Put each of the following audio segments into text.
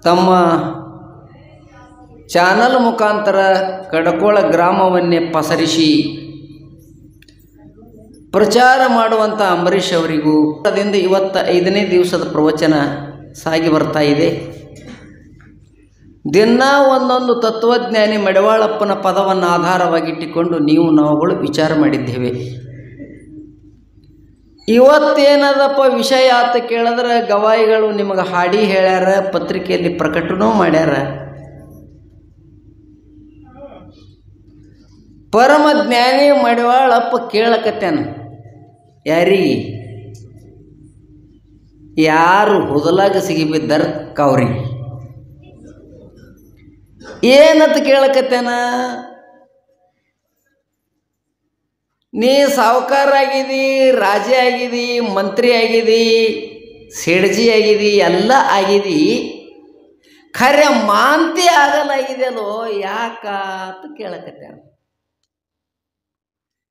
ತಮ್ಮ ಚಾನಲ್ ಮುಖಾಂತರ ಕಡಕೋಳ ಗ್ರಾಮವನ್ನೇ ಪಸರಿಸಿ ಪ್ರಚಾರ ಮಾಡುವಂಥ ಅಂಬರೀಷ್ ಅವರಿಗೂ ಅದರಿಂದ ಇವತ್ತು 5ನೇ ದಿವಸದ ಪ್ರವಚನ ಸಾಗಿ ಬರ್ತಾ ಇದೆ. ದಿನ ಒಂದೊಂದು ತತ್ವಜ್ಞಾನಿ ಮಡಿವಾಳಪ್ಪನ ಪದವನ್ನು ಆಧಾರವಾಗಿಟ್ಟುಕೊಂಡು ನಾವುಗಳು ವಿಚಾರ ಮಾಡಿದ್ದೇವೆ. ಇವತ್ತೇನದಪ್ಪ ವಿಷಯ ಅಂತ ಕೇಳಿದ್ರೆ ಗವಾಯಿಗಳು ನಿಮಗೆ ಹಾಡಿ ಹೇಳ್ಯಾರ, ಪತ್ರಿಕೆಯಲ್ಲಿ ಪ್ರಕಟನೂ ಮಾಡ್ಯಾರ. ಪರಮ ಜ್ಞಾನಿ ಮಡಿವಾಳಪ್ಪ ಕೇಳಕತ್ಯಾನ, ಯಾರು ಹುದಲಾಗ ಸಿಗಿಬಿದ್ದಾರ ಕವ್ರಿ ಏನಂತ ಕೇಳಕತ್ಯಾನ. ನೀ ಸಾವುಕಾರ ಆಗಿದಿ, ರಾಜ ಆಗಿದಿ, ಮಂತ್ರಿ ಆಗಿದಿ, ಸೇಡ್ಜಿ ಆಗಿದಿ, ಎಲ್ಲ ಆಗಿದಿ, ಖರೆ ಮಾಂತಿ ಆಗಲಾಗಿದೆಯಲ್ಲೋ ಯಾಕ ಅಂತ ಕೇಳಕತ್ಯಾನ.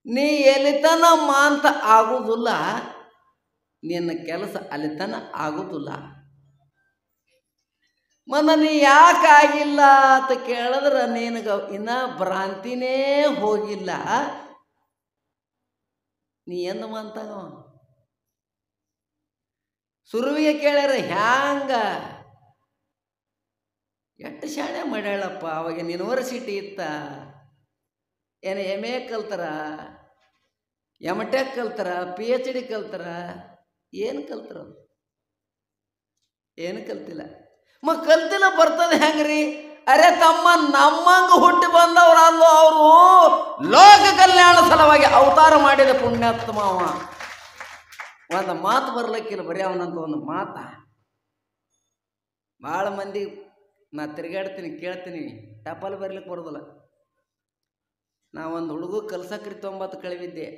ನೀ ಎಲ್ಲಿತನ ಮಾಂತ ಆಗುವುದಿಲ್ಲ, ನಿನ್ನ ಕೆಲಸ ಅಲ್ಲಿತನ ಆಗುವುದಿಲ್ಲ. ಮನ ನೀ ಯಾಕೆ ಆಗಿಲ್ಲ ಅಂತ ಕೇಳಿದ್ರೆ ನಿನಗೆ ಇನ್ನ ಭ್ರಾಂತಿನೇ ಹೋಗಿಲ್ಲ. ನೀ ಎಂದು ಮಾಂತಾಗ ಸುರುವಿಗೆ ಕೇಳ್ಯಾರ ಹ್ಯಾಂಗ ಎಷ್ಟು ಶಾಣೆ ಮಾಡ್ಯಾಳಪ್ಪ. ಅವಾಗ ಯೂನಿವರ್ಸಿಟಿ ಇತ್ತ, ಏನು MA ಕಲ್ತಾರ, MTech ಕಲ್ತಾರ, PhD ಕಲ್ತಾರ, ಏನು ಕಲ್ತಾರ? ಏನು ಕಲ್ತಿಲ್ಲ. ಕಲ್ತಿಲ್ಲ ಬರ್ತದೆ ಹೆಂಗ್ರಿ? ಅರೆ ತಮ್ಮ, ನಮ್ಮಂಗ ಹುಟ್ಟಿ ಬಂದವರಲ್ಲೋ ಅವರು ಲೋಕ ಕಲ್ಯಾಣ ಸಲುವಾಗಿ ಅವತಾರ ಮಾಡಿದ ಪುಣ್ಯಾತ್ಮ ಅವ. ಒಂದು ಮಾತು ಬರ್ಲಿಕ್ಕಿಲ್ಲ, ಬರೀ ಅವನಂತ ಒಂದು ಮಾತ. ಭಾಳ ಮಂದಿ ನಾ ತಿರುಗಾಡ್ತೀನಿ, ಕೇಳ್ತೀನಿ, ಟಪಾಲು ಬರ್ಲಿಕ್ಕೆ ಬರೋದಿಲ್ಲ. ನಾವೊಂದು ಹುಡುಗ ಕಲ್ಸಕ್ರಿ 90 ಕಳಿವಿದ್ದೆ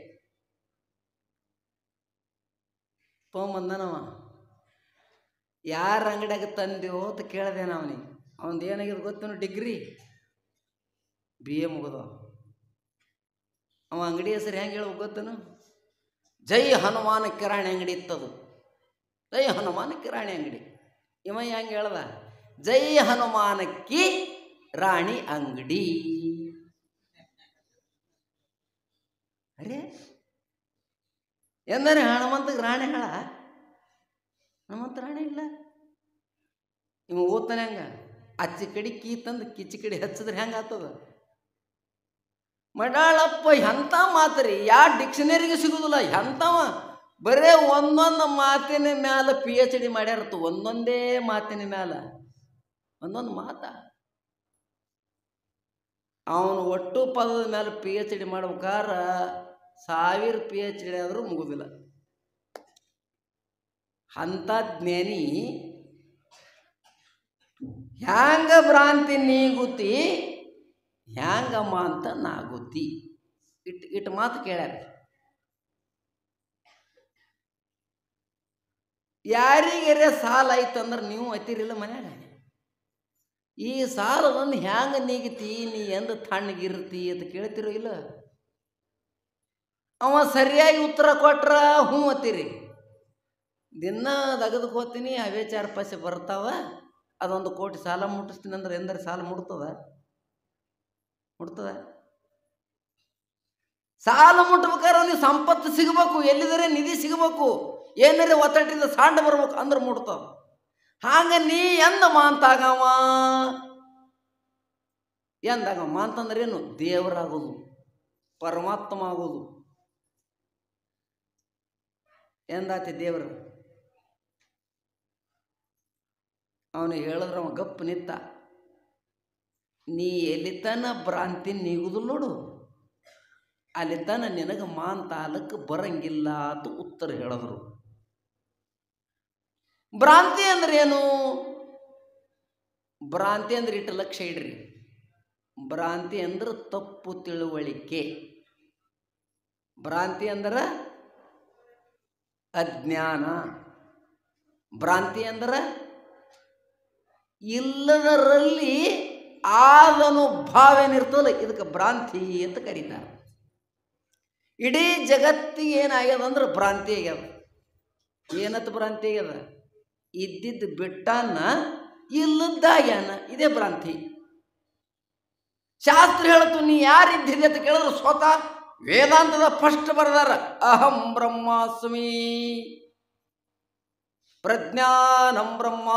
ತೊಗೊಂಬಂದನವ. ಯಾರ ಅಂಗಡಿಯಾಗ ತಂದೆವು ಅಂತ ಕೇಳಿದೆ ಅವನಿಗೆ. ಅವನದು ಏನಾಗಿದೆ ಗೊತ್ತೇನು? ಡಿಗ್ರಿ BA ಮುಗಿದ. ಅವ ಅಂಗಡಿ ಹೆಸರು ಹೆಂಗೆ ಹೇಳ್ಬೇಕು ಗೊತ್ತೇನು? ಜೈ ಹನುಮಾನ ಕಿರಾಣಿ ಅಂಗಡಿ ಇತ್ತದು. ಜೈ ಹನುಮಾನ ಕಿರಾಣಿ ಅಂಗಡಿ. ಇವ ಹೆಂಗೆ ಹೇಳ್ದ? ಜೈ ಹನುಮಾನಕ್ಕಿ ರಾಣಿ ಅಂಗಡಿ. ಅರೇ ಎಂದರೆ ಹನುಮಂತಗೆ ರಾಣಿ ಹೇಳ? ಹನುಮಂತ ರಾಣಿ ಇಲ್ಲ. ಇವ ಓದ್ತಾನೆ ಹಂಗ, ಅಚ್ಚಿ ಕಡೆ ಕೀ ತಂದು ಕಿಚ್ಚಿ ಕಡೆ ಹಚ್ಚಿದ್ರೆ ಹೆಂಗೆ ಆಗ್ತದ? ಮಡಾಳಪ್ಪ ಎಂಥ ಮಾತ್ರಿ, ಯಾವ ಡಿಕ್ಷನರಿಗೆ ಸಿಗುದಿಲ್ಲ. ಎಂಥವ ಬರೇ ಒಂದೊಂದು ಮಾತಿನ ಮ್ಯಾಲ PhD ಮಾಡ್ಯಾರತ್ತು. ಒಂದೊಂದೇ ಮಾತಿನ ಮ್ಯಾಲ ಒಂದೊಂದು ಮಾತ. ಅವನು ಒಟ್ಟು ಪದದ ಮೇಲೆ PhD ಮಾಡ್ಬೇಕಾರ 1000 PhD ಆದರೂ ಮುಗುದಿಲ್ಲ. ಅಂಥ ಜ್ಞಾನಿ ಹ್ಯಾಂಗ ಭ್ರಾಂತಿ ನೀಗುತಿ, ಹ್ಯಾಂಗಮ್ಮ ಅಂತ ನಾಗುತಿ. ಇಟ್ಟು ಮಾತು ಕೇಳ್ಯಾರ. ಯಾರಿಗಾರೆ ಸಾಲ ಆಯ್ತಂದ್ರೆ ನೀವು ಅತ್ತಿರಿಲ್ಲ ಮನ್ಯಾಗ. ಈ ಸಾಲದೊಂದು ಹ್ಯಾಂಗ ನೀಗಿತಿ, ನೀ ಎಂದು ತಣ್ಣಗಿರ್ತಿ ಅಂತ ಕೇಳ್ತಿರೋ ಇಲ್ಲ? ಅವ ಸರಿಯಾಗಿ ಉತ್ತರ ಕೊಟ್ರ ಹ್ಞೂ ಅತ್ತೀರಿ. ದಿನ ತೆಗೆದು ಹೋಗ್ತೀನಿ, ಅವೇ 4 ಪೈಸೆ ಬರ್ತಾವ, ಅದೊಂದು ಕೋಟಿ ಸಾಲ ಮುಟ್ಟಿಸ್ತೀನಿ ಅಂದ್ರೆ ಎಂದರೆ ಸಾಲ ಮುಟ್ತದ? ಸಾಲ ಮುಟ್ಬೇಕಾದ್ರೆ ನೀವು ಸಂಪತ್ತು ಸಿಗಬೇಕು, ಎಲ್ಲಿದರೆ ನಿಧಿ ಸಿಗಬೇಕು, ಏನಾರೆ ಒತ್ತಟ್ಟಿಂದ ಸಾಂಡ ಬರ್ಬೇಕು ಅಂದ್ರೆ ಮುಟ್ತದ. ಹಾಗ ನೀ ಎಂದ ಮಾಂತಾಗವ? ಎಂದಾಗಮ್ಮ ಅಂತಂದ್ರೆ ಏನು? ದೇವರಾಗೋದು, ಪರಮಾತ್ಮ ಆಗೋದು. ಎಂದಾತಿ ದೇವರು? ಅವನು ಹೇಳಿದ್ರೆ ಅವ ಗಪ್ ನಿತ್ತ. ನೀ ಎಲ್ಲಿತನ ಭ್ರಾಂತಿ ನೀಗುದಿಲ್ಲ ನೋಡು, ಅಲ್ಲಿತನ ನಿನಗೆ ಮಾಂತಾಲಕ್ಕೆ ಬರಂಗಿಲ್ಲ ಅಂತ ಉತ್ತರ ಹೇಳಿದ್ರು. ಭ್ರಾಂತಿ ಅಂದ್ರೆ ಏನು? ಭ್ರಾಂತಿ ಅಂದ್ರೆ ಇಟ್ಟು ಲಕ್ಷ್ಯ ಇಡ್ರಿ. ಭ್ರಾಂತಿ ಅಂದ್ರೆ ತಪ್ಪು ತಿಳುವಳಿಕೆ. ಭ್ರಾಂತಿ ಅಂದ್ರೆ ಅಜ್ಞಾನ. ಭ್ರಾಂತಿ ಅಂದ್ರೆ ಇಲ್ಲದರಲ್ಲಿ ಆದನು ಭಾವೇನಿರ್ತಲ್ಲ, ಇದಕ್ಕೆ ಭ್ರಾಂತಿ ಅಂತ ಕರೀತಾರೆ. ಇಡೀ ಜಗತ್ತಿಗೆ ಏನಾಗ್ಯದ ಅಂದ್ರೆ ಭ್ರಾಂತಿ ಆಗ್ಯದ. ಏನತ್ತು ಭ್ರಾಂತಿ ಆಗ್ಯದ? ಇದ್ದಿದ್ದು ಬಿಟ್ಟನ್ನ ಇಲ್ಲದ್ದಾಗ್ಯಾನ. ಇದೇ ಭ್ರಾಂತಿ. ಶಾಸ್ತ್ರ ಹೇಳತ್ತು ನೀ ಯಾರಿದ್ದಿದೆ ಅಂತ ಕೇಳಿದ್ರು ಸ್ವತಃ ವೇದಾಂತದ ಫಸ್ಟ್ ಬರೆದಾರ, ಅಹಂ ಬ್ರಹ್ಮಾಸ್ಮಿ ಪ್ರಜ್ಞಾನಂ ಬ್ರಹ್ಮ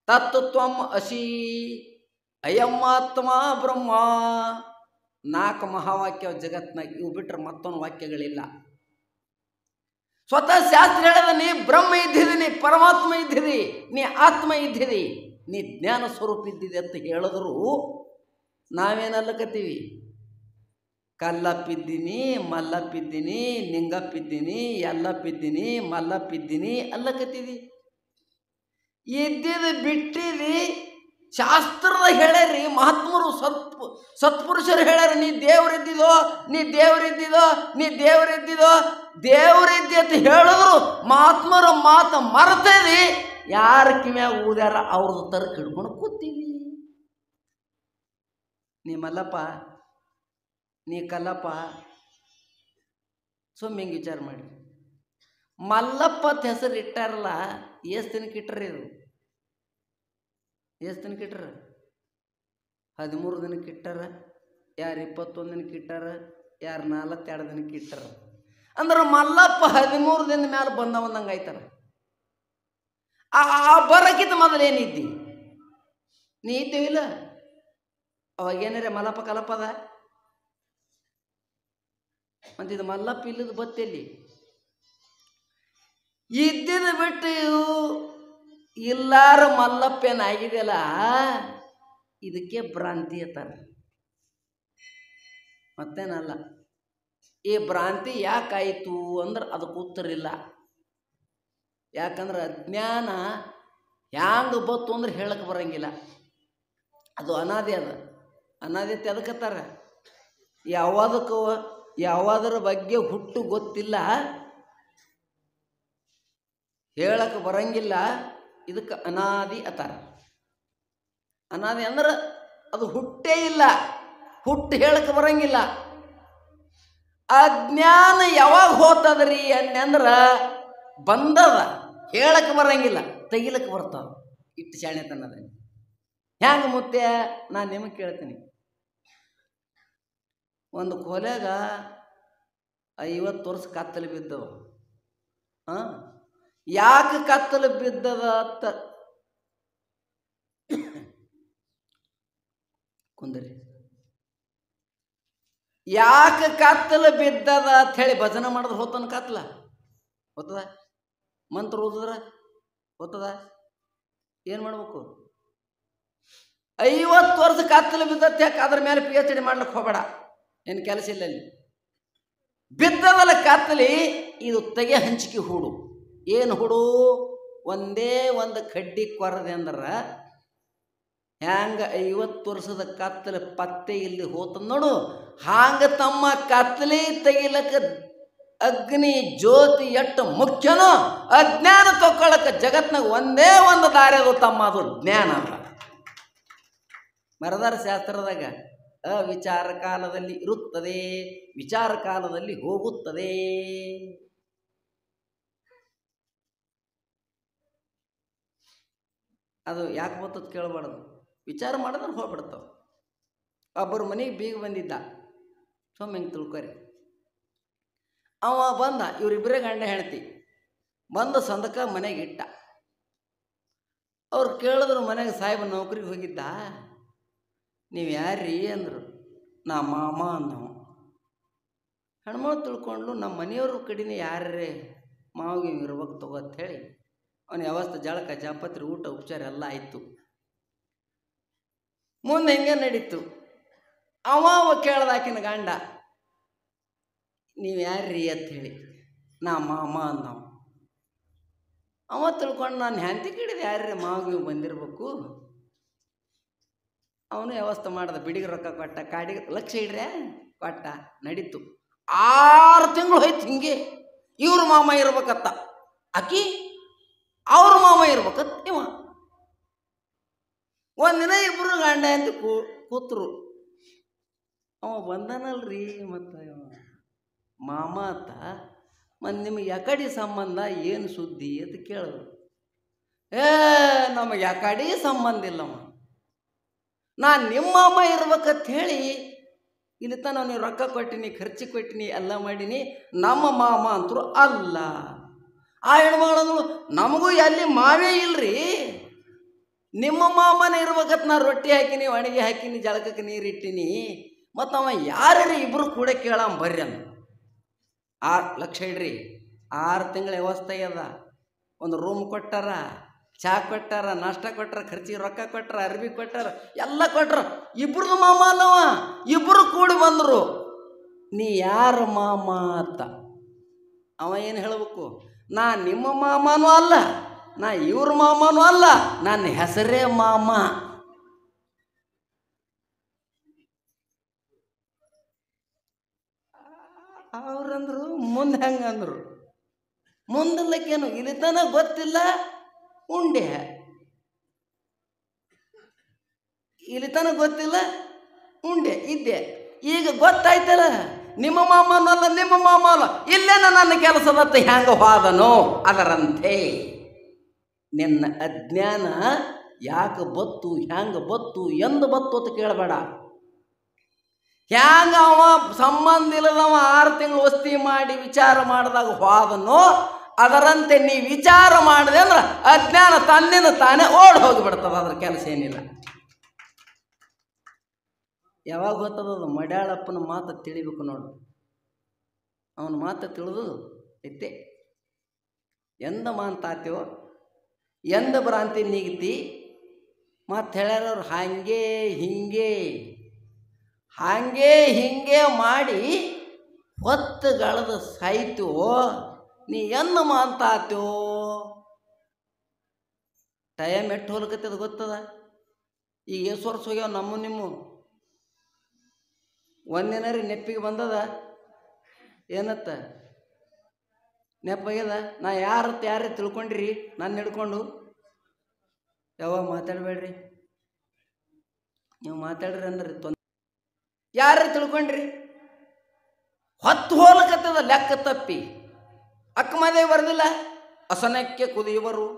ತತ್ವಂ ಅಸಿ ಅಯಂ ಆತ್ಮ ಬ್ರಹ್ಮ. 4 ಮಹಾವಾಕ್ಯ ಜಗತ್ನಾಗ, ಇವು ಬಿಟ್ಟರೆ ಮತ್ತೊಂದು ವಾಕ್ಯಗಳಿಲ್ಲ. ಸ್ವತಃ ಶಾಸ್ತ್ರ ಹೇಳದ ನೀ ಬ್ರಹ್ಮ ಇದ್ದಿದಿ, ನೀ ಪರಮಾತ್ಮ ಇದ್ದಿದಿ, ನೀ ಆತ್ಮ ಇದ್ದಿದಿ, ನೀ ಜ್ಞಾನ ಸ್ವರೂಪ ಇದ್ದಿದೆ ಅಂತ ಹೇಳಿದ್ರು ನಾವೇನಲ್ಲಕತ್ತೀವಿ? ಕಲ್ಲಪ್ಪಿದ್ದೀನಿ, ಮಲ್ಲಪ್ಪಿದ್ದೀನಿ, ನಿಂಗಪ್ಪಿದ್ದೀನಿ, ಎಲ್ಲಪ್ಪಿದ್ದೀನಿ, ಮಲ್ಲಪ್ಪಿದ್ದೀನಿ ಅಲ್ಲಕತ್ತೀವಿ. ಇದ್ದಿದ್ದು ಬಿಟ್ಟಿದಿ ಶಾಸ್ತ್ರದ ಹೇಳ್ಯಾರಿ, ಮಹಾತ್ಮರು ಸತ್ಪುರುಷರು ಹೇಳ್ಯಾರ, ನೀ ದೇವರಿದ್ದಿದೋ, ನೀ ದೇವರಿದ್ದಿದೋ, ನೀ ದೇವರಿದ್ದಿದೋ, ದೇವರಿದ್ದಿ ಅಂತ ಹೇಳಿದ್ರು ಮಹಾತ್ಮರು ಮಾತು ಮರ್ತೇವಿ. ಯಾರ ಕಿವ್ಯಾಗ ಊದ್ಯಾರ ಅವ್ರದ್ದು ತರಕ್ ಹಿಡ್ಕೊಂಡು ಕೂತೀವಿ. ನೀ ಮಲ್ಲಪ್ಪ, ನೀ ಕಲ್ಲಪ್ಪ, ಸುಮ್ಮನೆ ಹಿಂಗೆ ವಿಚಾರ ಮಾಡಿ. ಮಲ್ಲಪ್ಪ ಅಂತ ಹೆಸರು ಇಟ್ಟಾರಲ್ಲ, ಎಷ್ಟು ದಿನಕ್ಕೆ ಇಟ್ಟರೆ ಇದು? ಎಷ್ಟು ದಿನಕ್ಕೆ ಇಟ್ಟಾರ? 13 ದಿನಕ್ಕೆ ಇಟ್ಟಾರ, ಯಾರು 21 ದಿನಕ್ಕೆ ಇಟ್ಟಾರ, ಯಾರು 42 ದಿನಕ್ಕೆ ಇಟ್ಟಾರ. ಅಂದ್ರೆ ಮಲ್ಲಪ್ಪ 13 ದಿನದ ಮೇಲೆ ಬಂದವಂದಂಗೆ ಆಯ್ತಾರ. ಆ ಬರಕ್ಕಿಂತ ಮೊದಲು ಏನಿದ್ದಿ? ನೀ ಇದ್ದೀವಿಲ್ಲ? ಅವಾಗೇನಾರ ಮಲ್ಲಪ್ಪ ಕಲಪದ ಅಂತಿದ್ದು. ಮಲ್ಲಪ್ಪ ಇಲ್ಲದ ಬತ್ತೆಲ್ಲಿ ಇದ್ದಿದ್ದು ಬಿಟ್ಟು ಇಲ್ಲಾರ ಮಲ್ಲಪ್ಪೇನಾಗಿದೆಯಲ್ಲ, ಇದಕ್ಕೆ ಭ್ರಾಂತಿ ಅಂತಾರ, ಮತ್ತೇನಲ್ಲ. ಈ ಭ್ರಾಂತಿ ಯಾಕಾಯಿತು ಅಂದ್ರೆ ಅದಕ್ಕೆ ಉತ್ತರ ಇಲ್ಲ. ಯಾಕಂದ್ರೆ ಅಜ್ಞಾನ ಹ್ಯಾಂಗ ಬತ್ತು ಅಂದ್ರೆ ಹೇಳಕ್ಕೆ ಬರಂಗಿಲ್ಲ. ಅದು ಅನಾದಿ. ಅದ ಅನಾದಿತ್ಯ ಅದಕ್ಕತ್ತಾರ, ಯಾವುದರ ಬಗ್ಗೆ ಹುಟ್ಟು ಗೊತ್ತಿಲ್ಲ, ಹೇಳಕ್ಕೆ ಬರಂಗಿಲ್ಲ, ಇದಕ್ಕೆ ಅನಾದಿ ಅತ್ತಾರ. ಅನಾದಿ ಅಂದ್ರೆ ಅದು ಹುಟ್ಟೇ ಇಲ್ಲ, ಹುಟ್ಟು ಹೇಳಕ್ಕೆ ಬರಂಗಿಲ್ಲ. ಅಜ್ಞಾನ ಯಾವಾಗ ಹೋತದ್ರಿ ಅನ್ನಂದ್ರೆ ಬಂದದ, ಹೇಳಕ್ಕೆ ಬರಂಗಿಲ್ಲ, ತೆಗಿಲಕ್ಕೆ ಬರ್ತಾವ. ಇಟ್ಟು ಶಾಣೆತನದ ಹ್ಯಾಂಗ ಮುತ್ತೆ? ನಾನು ನಿಮಗೆ ಕೇಳ್ತೀನಿ. ಒಂದು ಕೊಲೆಗ 50 ವರ್ಷ ಕತ್ತಲು ಬಿದ್ದವ. ಯಾಕೆ ಕತ್ತಲು ಬಿದ್ದದ ಅಂತ ಕುಂದ್ರಿ. ಯಾಕೆ ಕತ್ತಲು ಬಿದ್ದದ ಅಂತ ಹೇಳಿ ಭಜನೆ ಮಾಡಿದ್ರೆ ಹೋತನ ಕತ್ಲ ಹೋತದ? ಮಂತ್ರ ಓದಿದ್ರ ಹೋತದ? ಏನು ಮಾಡ್ಬೇಕು? 50 ವರ್ಷ ಕತ್ತಲು ಬಿದ್ದತ್ ಯಾಕೆ? ಅದ್ರ ಮೇಲೆ PhD ಮಾಡ್ಲಿಕ್ಕೆ ಹೋಗಬೇಡ, ಏನು ಕೆಲಸ ಇಲ್ಲ ಅಲ್ಲಿ. ಬಿದ್ದದಲ್ಲ ಕತ್ತಲಿ, ಇದು ತೆಗೆ ಹಂಚಿಕೆ ಹೂಡು. ಏನು ಹುಡು? ಒಂದೇ ಒಂದು ಕಡ್ಡಿ ಕೊರದೆ ಅಂದ್ರೆ ಹ್ಯಾಂಗ 50 ವರ್ಷದ ಕತ್ತಲೆ ಪತ್ತೆ ಇಲ್ಲಿ ಹೋತಂದು ನೋಡು. ಹಾಂಗ ತಮ್ಮ ಕತ್ತಲಿ ತೆಗಿಲಕ್ಕ ಅಗ್ನಿ ಜ್ಯೋತಿ ಎಷ್ಟು ಮುಖ್ಯನೋ, ಅಜ್ಞಾನ ತಕ್ಕೊಳ್ಳಕ್ಕೆ ಜಗತ್ನಾಗ ಒಂದೇ ಒಂದು ದಾರಿ ಅದು ತಮ್ಮ, ಅದು ಜ್ಞಾನ. ಮರದಾರ ಶಾಸ್ತ್ರದಾಗ ಅವಿಚಾರ ಕಾಲದಲ್ಲಿ ಇರುತ್ತದೆ, ವಿಚಾರ ಕಾಲದಲ್ಲಿ ಹೋಗುತ್ತದೆ. ಅದು ಯಾಕೆ ಬರ್ತದ ಕೇಳಬಾರ್ದು, ವಿಚಾರ ಮಾಡಿದ್ರೆ ಹೋಗ್ಬಿಡ್ತಾವ. ಒಬ್ಬರು ಮನೆಗೆ ಬೀಗ ಬಂದಿದ್ದ, ಸುಮ್ಮನೆ ಹಿಂಗೆ ತಿಳ್ಕೊರಿ. ಅವ ಬಂದ, ಇವರಿಬ್ಬರೇ ಗಂಡ ಹೆಂಡತಿ ಬಂದು ಸಂದಕ ಮನೆಗೆ ಇಟ್ಟ. ಅವ್ರು ಕೇಳಿದ್ರು, ಮನೆಗೆ ಸಾಹೇಬ ನೌಕರಿಗೆ ಹೋಗಿದ್ದ, ನೀವು ಯಾರ್ರೀ ಅಂದರು. ನಾ ಮಾಮ ಅಂದವು. ಹೆಣ್ಮಳು ತಿಳ್ಕೊಂಡು ನಮ್ಮ ಮನೆಯವ್ರ ಕಡೆನೇ ಯಾರೇ ಮಾವಿಗೆ ಇರ್ಬೇಕು ತಗೋ ಅಂಥೇಳಿ ಅವನ ವ್ಯವಸ್ಥೆ, ಜಳಕ ಜಾಪತ್ರಿ ಊಟ ಉಪಚಾರ ಎಲ್ಲ ಆಯಿತು. ಮುಂದೆ ಹೆಂಗೆ ನಡೀತು. ಅವ ಕೇಳ್ದಾಕಿನ ಗಂಡ, ನೀವು ಯಾರ್ರೀ ಅಂಥೇಳಿ. ನಾ ಮಾಮ ಅಂದವು. ಅವ ತಿಳ್ಕೊಂಡು ನಾನು ಹೆಂಡತಿ ಕೇಳಿದೆ, ಯಾರ್ರೀ ಮಾವಿಗೆ ಬಂದಿರ್ಬೇಕು. ಅವನು ವ್ಯವಸ್ಥೆ ಮಾಡ್ದ, ಬಿಡಿಗೆ ರೊಕ್ಕ ಕೊಟ್ಟ, ಕಾಡಿಗೆ ಲಕ್ಷ ಇಡ್ರೆ ಕೊಟ್ಟ, ನಡೀತು. 6 ತಿಂಗಳು ಹೋಯ್ತು ಹಿಂಗೆ. ಇವ್ರ ಮಾಮ ಇರ್ಬೇಕತ್ತ ಆಕಿ, ಅವ್ರ ಮಾಮ ಇರ್ಬೇಕತ್ತ ಇವ. ಒಂದಿನ ಇಬ್ಬರು ಗಂಡ ಅಂತ ಕೂತ್ರು. ಅವ ಬಂದನಲ್ರಿ ಮತ್ತು ಮಾಮ ಅಂತ, ಮತ್ತು ನಿಮಗೆ ಯಾಕಡೆ ಸಂಬಂಧ, ಏನು ಸುದ್ದಿ ಅಂತ ಕೇಳಿದ್ರು. ನಮಗೆ ಆ ಕಡೆ ಸಂಬಂಧ ಇಲ್ಲಮ್ಮ. ನಾನು ನಿಮ್ಮ ಅಮ್ಮ ಇರ್ಬೇಕಂತ ಹೇಳಿ ಇಲ್ಲಿ ತನ ನೀವು ರೊಕ್ಕ ಕೊಟ್ಟಿನಿ, ಖರ್ಚು ಕೊಟ್ಟಿನಿ, ಎಲ್ಲ ಮಾಡೀನಿ. ನಮ್ಮ ಮಾಮ ಅಂತರೂ ಅಲ್ಲ. ಆ ಹೆಣ್ಮಗಳು ನಮಗೂ ಎಲ್ಲಿ ಮಾವೇ ಇಲ್ರಿ, ನಿಮ್ಮ ಮಾಮನೇ ಇರ್ಬೇಕಂತ ನಾನು ರೊಟ್ಟಿ ಹಾಕಿನಿ, ಒಣಗಿ ಹಾಕಿನಿ, ಜಳಕಕ್ಕೆ ನೀರು ಇಟ್ಟಿನಿ. ಮತ್ತು ಅವ ಯಾರ್ಯಾರು ಇಬ್ಬರು ಕೂಡ ಕೇಳಮ್ಮ ಬರ್ರಿ ಅಂದ. 6 ಲಕ್ಷ ಇಡ್ರಿ, 6 ತಿಂಗಳ ವ್ಯವಸ್ಥೆ ಅದ. ಒಂದು ರೂಮ್ ಕೊಟ್ಟಾರ, ಚಹಾ ಕೊಟ್ಟಾರ, ನಾಷ್ಟ ಕೊಟ್ಟಾರ, ಖರ್ಚಿಗೆ ರೊಕ್ಕ ಕೊಟ್ಟಾರ, ಅರ್ಬಿ ಕೊಟ್ಟಾರ, ಎಲ್ಲ ಕೊಟ್ಟಾರ. ಇಬ್ರದ್ದು ಮಾಮ ಅಲ್ಲವ, ಇಬ್ಬರು ಕೂಡಿ ಬಂದರು. ನೀ ಯಾರ ಮಾಮ ಅಂತ ಅವ ಏನು ಹೇಳಬೇಕು? ನಾ ನಿಮ್ಮ ಮಾಮನೂ ಅಲ್ಲ, ನಾ ಇವ್ರ ಮಾಮನೂ ಅಲ್ಲ, ನನ್ನ ಹೆಸರೇ ಮಾಮ. ಅವ್ರಂದ್ರು ಮುಂದೆ ಹೆಂಗಂದ್ರು, ಮುಂದಲ್ಲಕ್ಕೇನು ಇಲ್ಲಿ ತನ ಗೊತ್ತಿಲ್ಲ, ಉಂಡೆ ಇಲ್ಲಿ ತನ ಗೊತ್ತಿಲ್ಲ, ಉಂಡೆ ಇದ್ದೆ. ಈಗ ಗೊತ್ತಾಯ್ತಲ್ಲ, ನಿಮ್ಮ ಮಾಮನಲ್ಲ, ನಿಮ್ಮ ಮಾಮ ಅಲ್ಲ, ಇಲ್ಲೇನ ನನ್ನ ಕೆಲಸದತ್ತ ಹ್ಯಾಂಗ ಹೋದನೋ ಅದರಂತೆ ನಿನ್ನ ಅಜ್ಞಾನ ಯಾಕೆ ಬತ್ತು, ಹ್ಯಾಂಗ ಬತ್ತು, ಎಂದು ಬತ್ತು ಅಂತ ಕೇಳಬೇಡ. ಹ್ಯಾಂಗ ಅವ ಸಂಬಂಧ ಇಲ್ಲದವ 6 ತಿಂಗಳು ವಸ್ತಿ ಮಾಡಿ ವಿಚಾರ ಮಾಡಿದಾಗ ಹೋದನೋ ಅದರಂತೆ ನೀ ವಿಚಾರ ಮಾಡಿದೆ ಅಂದ್ರೆ ಅಜ್ಞಾನ ತನ್ನಿಂದ ತಾನೇ ಓಡ್ ಹೋಗಿಬಿಡ್ತದ. ಅದ್ರ ಕೆಲಸ ಏನಿಲ್ಲ. ಯಾವಾಗ ಗೊತ್ತದದು? ಮಡ್ಯಾಳಪ್ಪನ ಮಾತು ತಿಳಿಬೇಕು ನೋಡು. ಅವನ ಮಾತು ತಿಳಿದು ಐತೆ ಎಂದ ಮಾಂತಾತ್ಯೋ, ಎಂದ ಭ್ರಾಂತಿ ನೀಗ್ತಿ. ಮತ್ತು ಹೇಳ್ಯಾರವ್ರು ಹಾಗೆ ಹಿಂಗೆ ಮಾಡಿ ಹೊತ್ತುಗಳದ ಸಾಯ್ತು. ನೀ ಎನ್ನ ಮಾಂತಾತ್ಯೋ? ಟೈಮ್ ಎಷ್ಟು ಹೋಲಕತ್ತದ ಗೊತ್ತದ? ಈಗ ಎಷ್ಟು ವರ್ಷ ಹೋಗ್ಯಾವ ನಿಮ್ಮ ಒಂದಿನ ರೀ ನೆಪ್ಪಿಗೆ ಬಂದದ. ಏನತ್ತ ನೆಪ್ಪಾಗ್ಯದ? ನಾ ಯಾರೇ ತಿಳ್ಕೊಂಡ್ರಿ ನಾನು ಹಿಡ್ಕೊಂಡು? ಯಾವಾಗ ಮಾತಾಡಬೇಡ್ರಿ, ನೀವು ಮಾತಾಡ್ರಿ ಅಂದ್ರೆ ಯಾರು ತಿಳ್ಕೊಂಡ್ರಿ? ಹೊತ್ತು ಹೋಲಕತ್ತದ ಲೆಕ್ಕ ತಪ್ಪಿ. ಅಕ್ಕಮದೇ ಬರೆದಿಲ್ಲ, ಅಸನಕ್ಕೆ ಕುದಿಯುವರು,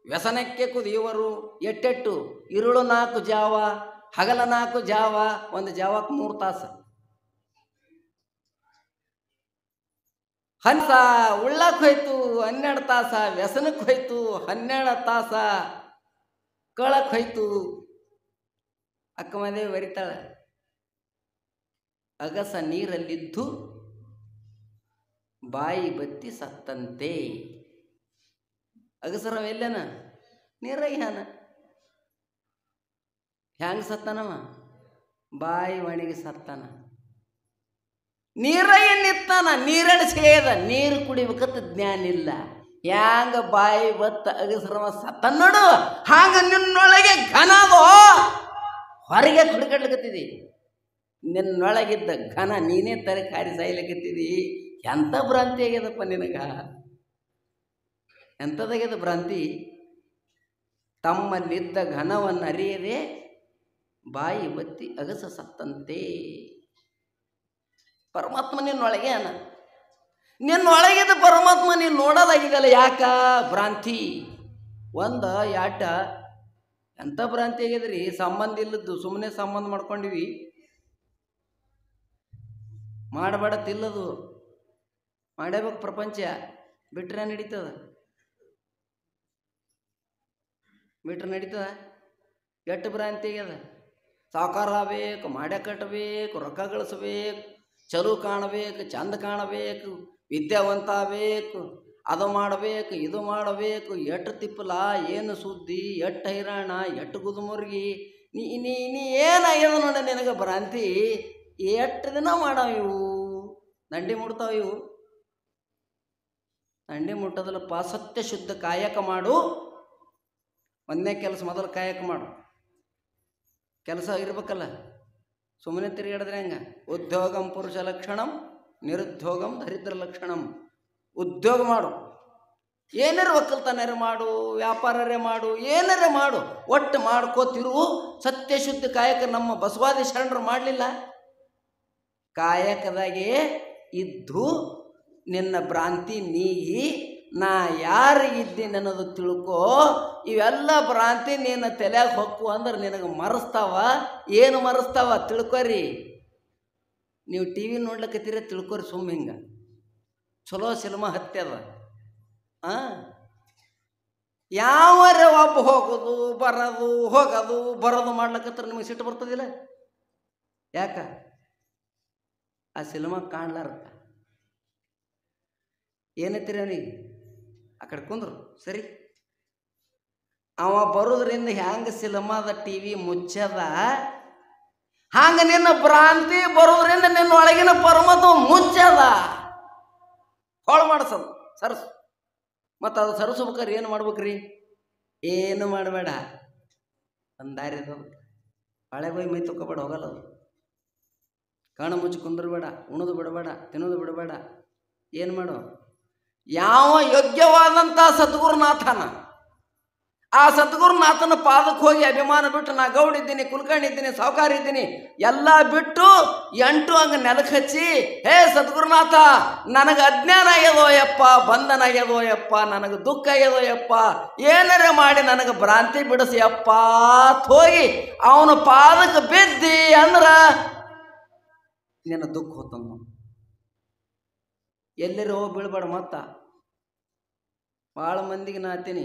ವ್ಯಸನಕ್ಕೆ ಕುದಿಯುವರು. ಎಟ್ಟೆಟ್ಟು ಇರುಳು 4 ಜಾವ, ಹಗಲ 4 ಜಾವ, ಒಂದು ಜಾವಕ್ಕೆ 3 ತಾಸು. ಹಂಸ ಉಳ್ಳಕ್ಕೆ ಹೋಯ್ತು 12 ತಾಸ, ವ್ಯಸನಕ್ಕೆ ಹೋಯ್ತು 12 ತಾಸ, ಕಳಕ್ಕೆ ಹೋಯ್ತು. ಅಕ್ಕಮದೇವಿ ಬರಿತಾಳೆ, ಅಗಸ ನೀರಲ್ಲಿದ್ದು ಬಾಯಿ ಬತ್ತಿ ಸತ್ತಂತೆ. ಅಗಸರವ ಎಲ್ಲನ ನೀರಾಗ್ಯಾನ. ಹ್ಯಾಂಗ ಸತ್ತಾನವ? ಬಾಯಿ ಒಣಗಿ ಸತ್ತಾನ. ನೀರಾಗಿ ನಿತ್ತಾನ, ನೀರಡಿಸ್ಯದ, ನೀರು ಕುಡಿಬೇಕಂತ ಜ್ಞಾನ ಇಲ್ಲ. ಹ್ಯಾಂಗ ಬಾಯಿ ಬತ್ತ ಅಗಸರವ ಸತ್ತ ನೋಡು. ಹಾಂಗ ನಿನ್ನೊಳಗೆ ಘನವೋ ಹೊರಗೆ ಕುಡಿಕಡ್ಲಿಕತ್ತಿದಿ. ನಿನ್ನೊಳಗಿದ್ದ ಘನ ನೀನೇ ತರಕಾರಿ ಸಾಯ್ಲಿಕತ್ತಿದಿ. ಎಂಥ ಭ್ರಾಂತಿ ಆಗ್ಯದಪ್ಪ ನಿನಗ? ಎಂಥದಾಗ್ಯದ ಭ್ರಾಂತಿ? ತಮ್ಮಲ್ಲಿದ್ದ ಘನವನ್ನು ಅರಿಯದೆ ಬಾಯಿ ಬತ್ತಿ ಅಗಸ ಸತ್ತಂತೆ. ಪರಮಾತ್ಮ ನಿನ್ನೊಳಗೆ ಅನ, ನಿನ್ನೊಳಗಿದ್ದ ಪರಮಾತ್ಮ ನೀನು ನೋಡೋದಾಗಿದಲ್ಲ. ಯಾಕ? ಭ್ರಾಂತಿ. ಒಂದು ಯಾಟ ಎಂಥ ಭ್ರಾಂತಿ ಆಗ್ಯದ್ರಿ? ಸಂಬಂಧ ಇಲ್ಲದ್ದು ಸುಮ್ಮನೆ ಸಂಬಂಧ ಮಾಡ್ಕೊಂಡಿವಿ. ಮಾಡಬೇಡತ್ತಿಲ್ಲದು, ಮಾಡಬೇಕು. ಪ್ರಪಂಚ ಬಿಟ್ರೆ ನಡೀತದ, ಎಷ್ಟು ಭ್ರಾಂತಿ ಆಗ್ಯದ? ಸಾಕಾರ ಆಗಬೇಕು, ಮಾಡ್ಯ ಕಟ್ಟಬೇಕು, ರೊಕ್ಕ ಗಳಿಸ್ಬೇಕು, ಚಲೋ ಕಾಣಬೇಕು, ಚಂದ ಕಾಣಬೇಕು, ವಿದ್ಯಾವಂತ ಆಗಬೇಕು, ಅದು ಮಾಡಬೇಕು, ಇದು ಮಾಡಬೇಕು. ಎಷ್ಟು ತಿಪ್ಪಲ, ಏನು ಸುದ್ದಿ, ಎಷ್ಟು ಹೈರಾಣ, ಎಷ್ಟು ಗುದುಮುರ್ಗಿ. ನೀ ಏನಾಗ್ಯದ ನೋಡ ನಿನಗೆ ಭ್ರಾಂತಿ? ಎಷ್ಟು ದಿನ ಮಾಡಾವ ಇವು? ದಂಡಿ ಮುಡ್ತಾವ ಇವು? ದಂಡಿ ಮುಟ್ಟೋದಲ್ಲಪ್ಪ. ಸತ್ಯ ಶುದ್ಧ ಕಾಯಕ ಮಾಡು. ಒಂದೇ ಕೆಲಸ, ಮೊದಲು ಕಾಯಕ ಮಾಡು. ಕೆಲಸ ಇರ್ಬೇಕಲ್ಲ, ಸುಮ್ಮನೆ ತಿರುಗಾಡಿದ್ರೆ ಹೆಂಗ? ಉದ್ಯೋಗಂ ಪುರುಷ ಲಕ್ಷಣಂ, ನಿರುದ್ಯೋಗಂ ದರಿದ್ರ ಲಕ್ಷಣಂ. ಉದ್ಯೋಗ ಮಾಡು, ಏನಾರ ಒಕ್ಕಲ್ತನರೇ ಮಾಡು, ವ್ಯಾಪಾರರೇ ಮಾಡು, ಏನಾರೇ ಮಾಡು, ಒಟ್ಟು ಮಾಡ್ಕೋತಿರು. ಸತ್ಯ ಶುದ್ಧ ಕಾಯಕ ನಮ್ಮ ಬಸವಾದಿ ಶರಣರು ಮಾಡಲಿಲ್ಲ. ಕಾಯಕದಾಗೆ ಇದ್ದು ನಿನ್ನ ಭ್ರಾಂತಿ ನೀಗಿ ನಾ ಯಾರಿಗಿದ್ದೀನಿ ಅನ್ನೋದು ತಿಳ್ಕೊ. ಇವೆಲ್ಲ ಭ್ರಾಂತಿ ನೀನು ತಲೆಯಾಗ ಹೊಕ್ಕು ಅಂದ್ರೆ ನಿನಗೆ ಮರೆಸ್ತಾವ. ಏನು ಮರೆಸ್ತಾವ ತಿಳ್ಕೊರಿ. ನೀವು ಟಿ ವಿ ನೋಡ್ಲಿಕ್ಕತ್ತೀರ ತಿಳ್ಕೊರಿ. ಸುಮ್ಮ ಹಿಂಗೆ ಚಲೋ ಸಿನಿಮಾ ಹತ್ಯದ. ಯಾವರ ಒಬ್ಬ ಹೋಗೋದು ಬರೋದು ಮಾಡ್ಲಕ್ಕತ್ರ ನಿಮಗೆ ಸಿಟ್ಟು ಬರ್ತದಿಲ್ಲ? ಯಾಕ? ಆ ಸಿನಿಮಾ ಕಾಣ್ಲಾರ್ದ ಏನೈತಿರಿ ಅವನಿಗೆ? ಆ ಕಡೆ ಕುಂದ್ರು ಸರಿ. ಅವ ಬರೋದ್ರಿಂದ ಹ್ಯಾಂಗ ಸಿನಿಮಾದ ಟಿ ವಿ ಮುಚ್ಚದ, ಹಂಗ ನಿನ್ನ ಭ್ರಾಂತಿ ಬರೋದ್ರಿಂದ ನಿನ್ನ ಒಳಗಿನ ಪರಮಾತ್ಮ ಮುಚ್ಚದ. ಹೊಳ ಮಾಡಿಸೋದು ಸರಸು. ಮತ್ತು ಅದು ಸರಸ್ಬೇಕಾರೆ ಏನು ಮಾಡ್ಬೇಕ್ರಿ? ಏನು ಮಾಡಬೇಡ, ಒಂದು ದಾರಿ ಅದು. ಹಳೆ ಬೈ ಮೈ ತೊಗೋಬೇಡ, ಹೋಗಲ್ಲ ಅದು. ಕಣ್ಣು ಮುಚ್ಚಿ ಕುಂದ್ರಬೇಡ, ಉಣೋದು ಬಿಡಬೇಡ, ತಿನ್ನೋದು ಬಿಡಬೇಡ. ಏನು ಮಾಡು? ಯಾವ ಯೋಗ್ಯವಾದಂಥ ಸದ್ಗುರುನಾಥನ, ಆ ಸದ್ಗುರುನಾಥನ ಪಾದಕ್ಕೆ ಹೋಗಿ ಅಭಿಮಾನ ಬಿಟ್ಟು ನಾ ಗೌಡಿದ್ದೀನಿ, ಕುಲ್ಕರ್ಣಿದ್ದೀನಿ, ಸಾವುಕಾರ ಇದ್ದೀನಿ ಎಲ್ಲ ಬಿಟ್ಟು 8 ಹಂಗೆ ನೆಲಕ್ಕೆ ಹಚ್ಚಿ, ಹೇ ಸದ್ಗುರುನಾಥ, ನನಗೆ ಅಜ್ಞಾನ ಆಗ್ಯದೋ ಯಪ್ಪ, ಬಂಧನ ಆಗ್ಯದೋ ಯಪ್ಪ, ನನಗೆ ದುಃಖ ಆಗ್ಯದೋ ಯಪ್ಪ, ಏನಾರೇ ಮಾಡಿ ನನಗೆ ಭ್ರಾಂತಿ ಬಿಡಿಸಿ ಯಪ್ಪ ಹೋಗಿ ಅವನ ಪಾದಕ್ಕೆ ಬಿದ್ದಿ ಅಂದ್ರೆ ನಿನ್ನ ದುಃಖ ಹೋತಂದು. ಎಲ್ಲರೂ ಹೋಗಿ ಬೀಳ್ಬೇಡ. ಭಾಳ ಮಂದಿಗೆ ನಾ ಹತ್ತೀನಿ,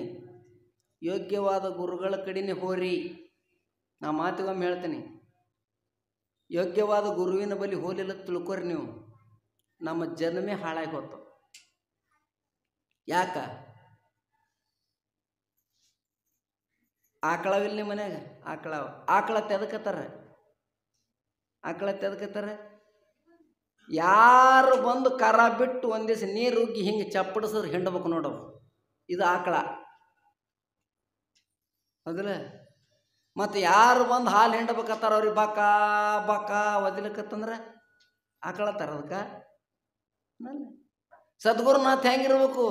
ಯೋಗ್ಯವಾದ ಗುರುಗಳ ಕಡೆನೇ ಹೋರಿ. ನಾ ಮಾತಿಗೊಮ್ಮೆ ಹೇಳ್ತೀನಿ, ಯೋಗ್ಯವಾದ ಗುರುವಿನ ಬಳಿ ಹೋಲಿಲ್ಲ ತಿಳ್ಕೊರಿ ನೀವು, ನಮ್ಮ ಜನ್ಮೇ ಹಾಳಾಗಿ ಹೋತು. ಯಾಕ? ಆಕಳವಿಲ್ಲ ನಿಮ್ಮ ಮನ್ಯಾಗ? ಆಕಳ ತೆದಕತ್ತಾರ. ಯಾರು ಬಂದು ಕರ ಬಿಟ್ಟು ಒಂದು ದಿವಸ ನೀರು ಉಗ್ಗಿ ಹಿಂಗೆ ಚಪ್ಪಡಿಸಿದ್ರೆ ಹಿಂಡಬೇಕು ನೋಡವು. ಇದು ಆಕಳ ಹೌದಲ್ಲ? ಮತ್ತು ಯಾರು ಬಂದು ಹಾಲು ಹಿಂಡಬೇಕತ್ತಾರ ಅವ್ರಿಗೆ ಬಕ ಒದಿಲಕತ್ತಂದ್ರೆ ಆಕಳ ಥರ. ಅದಕ್ಕೆ ಸದ್ಗುರುನಾಥ ಹೆಂಗಿರ್ಬೇಕು?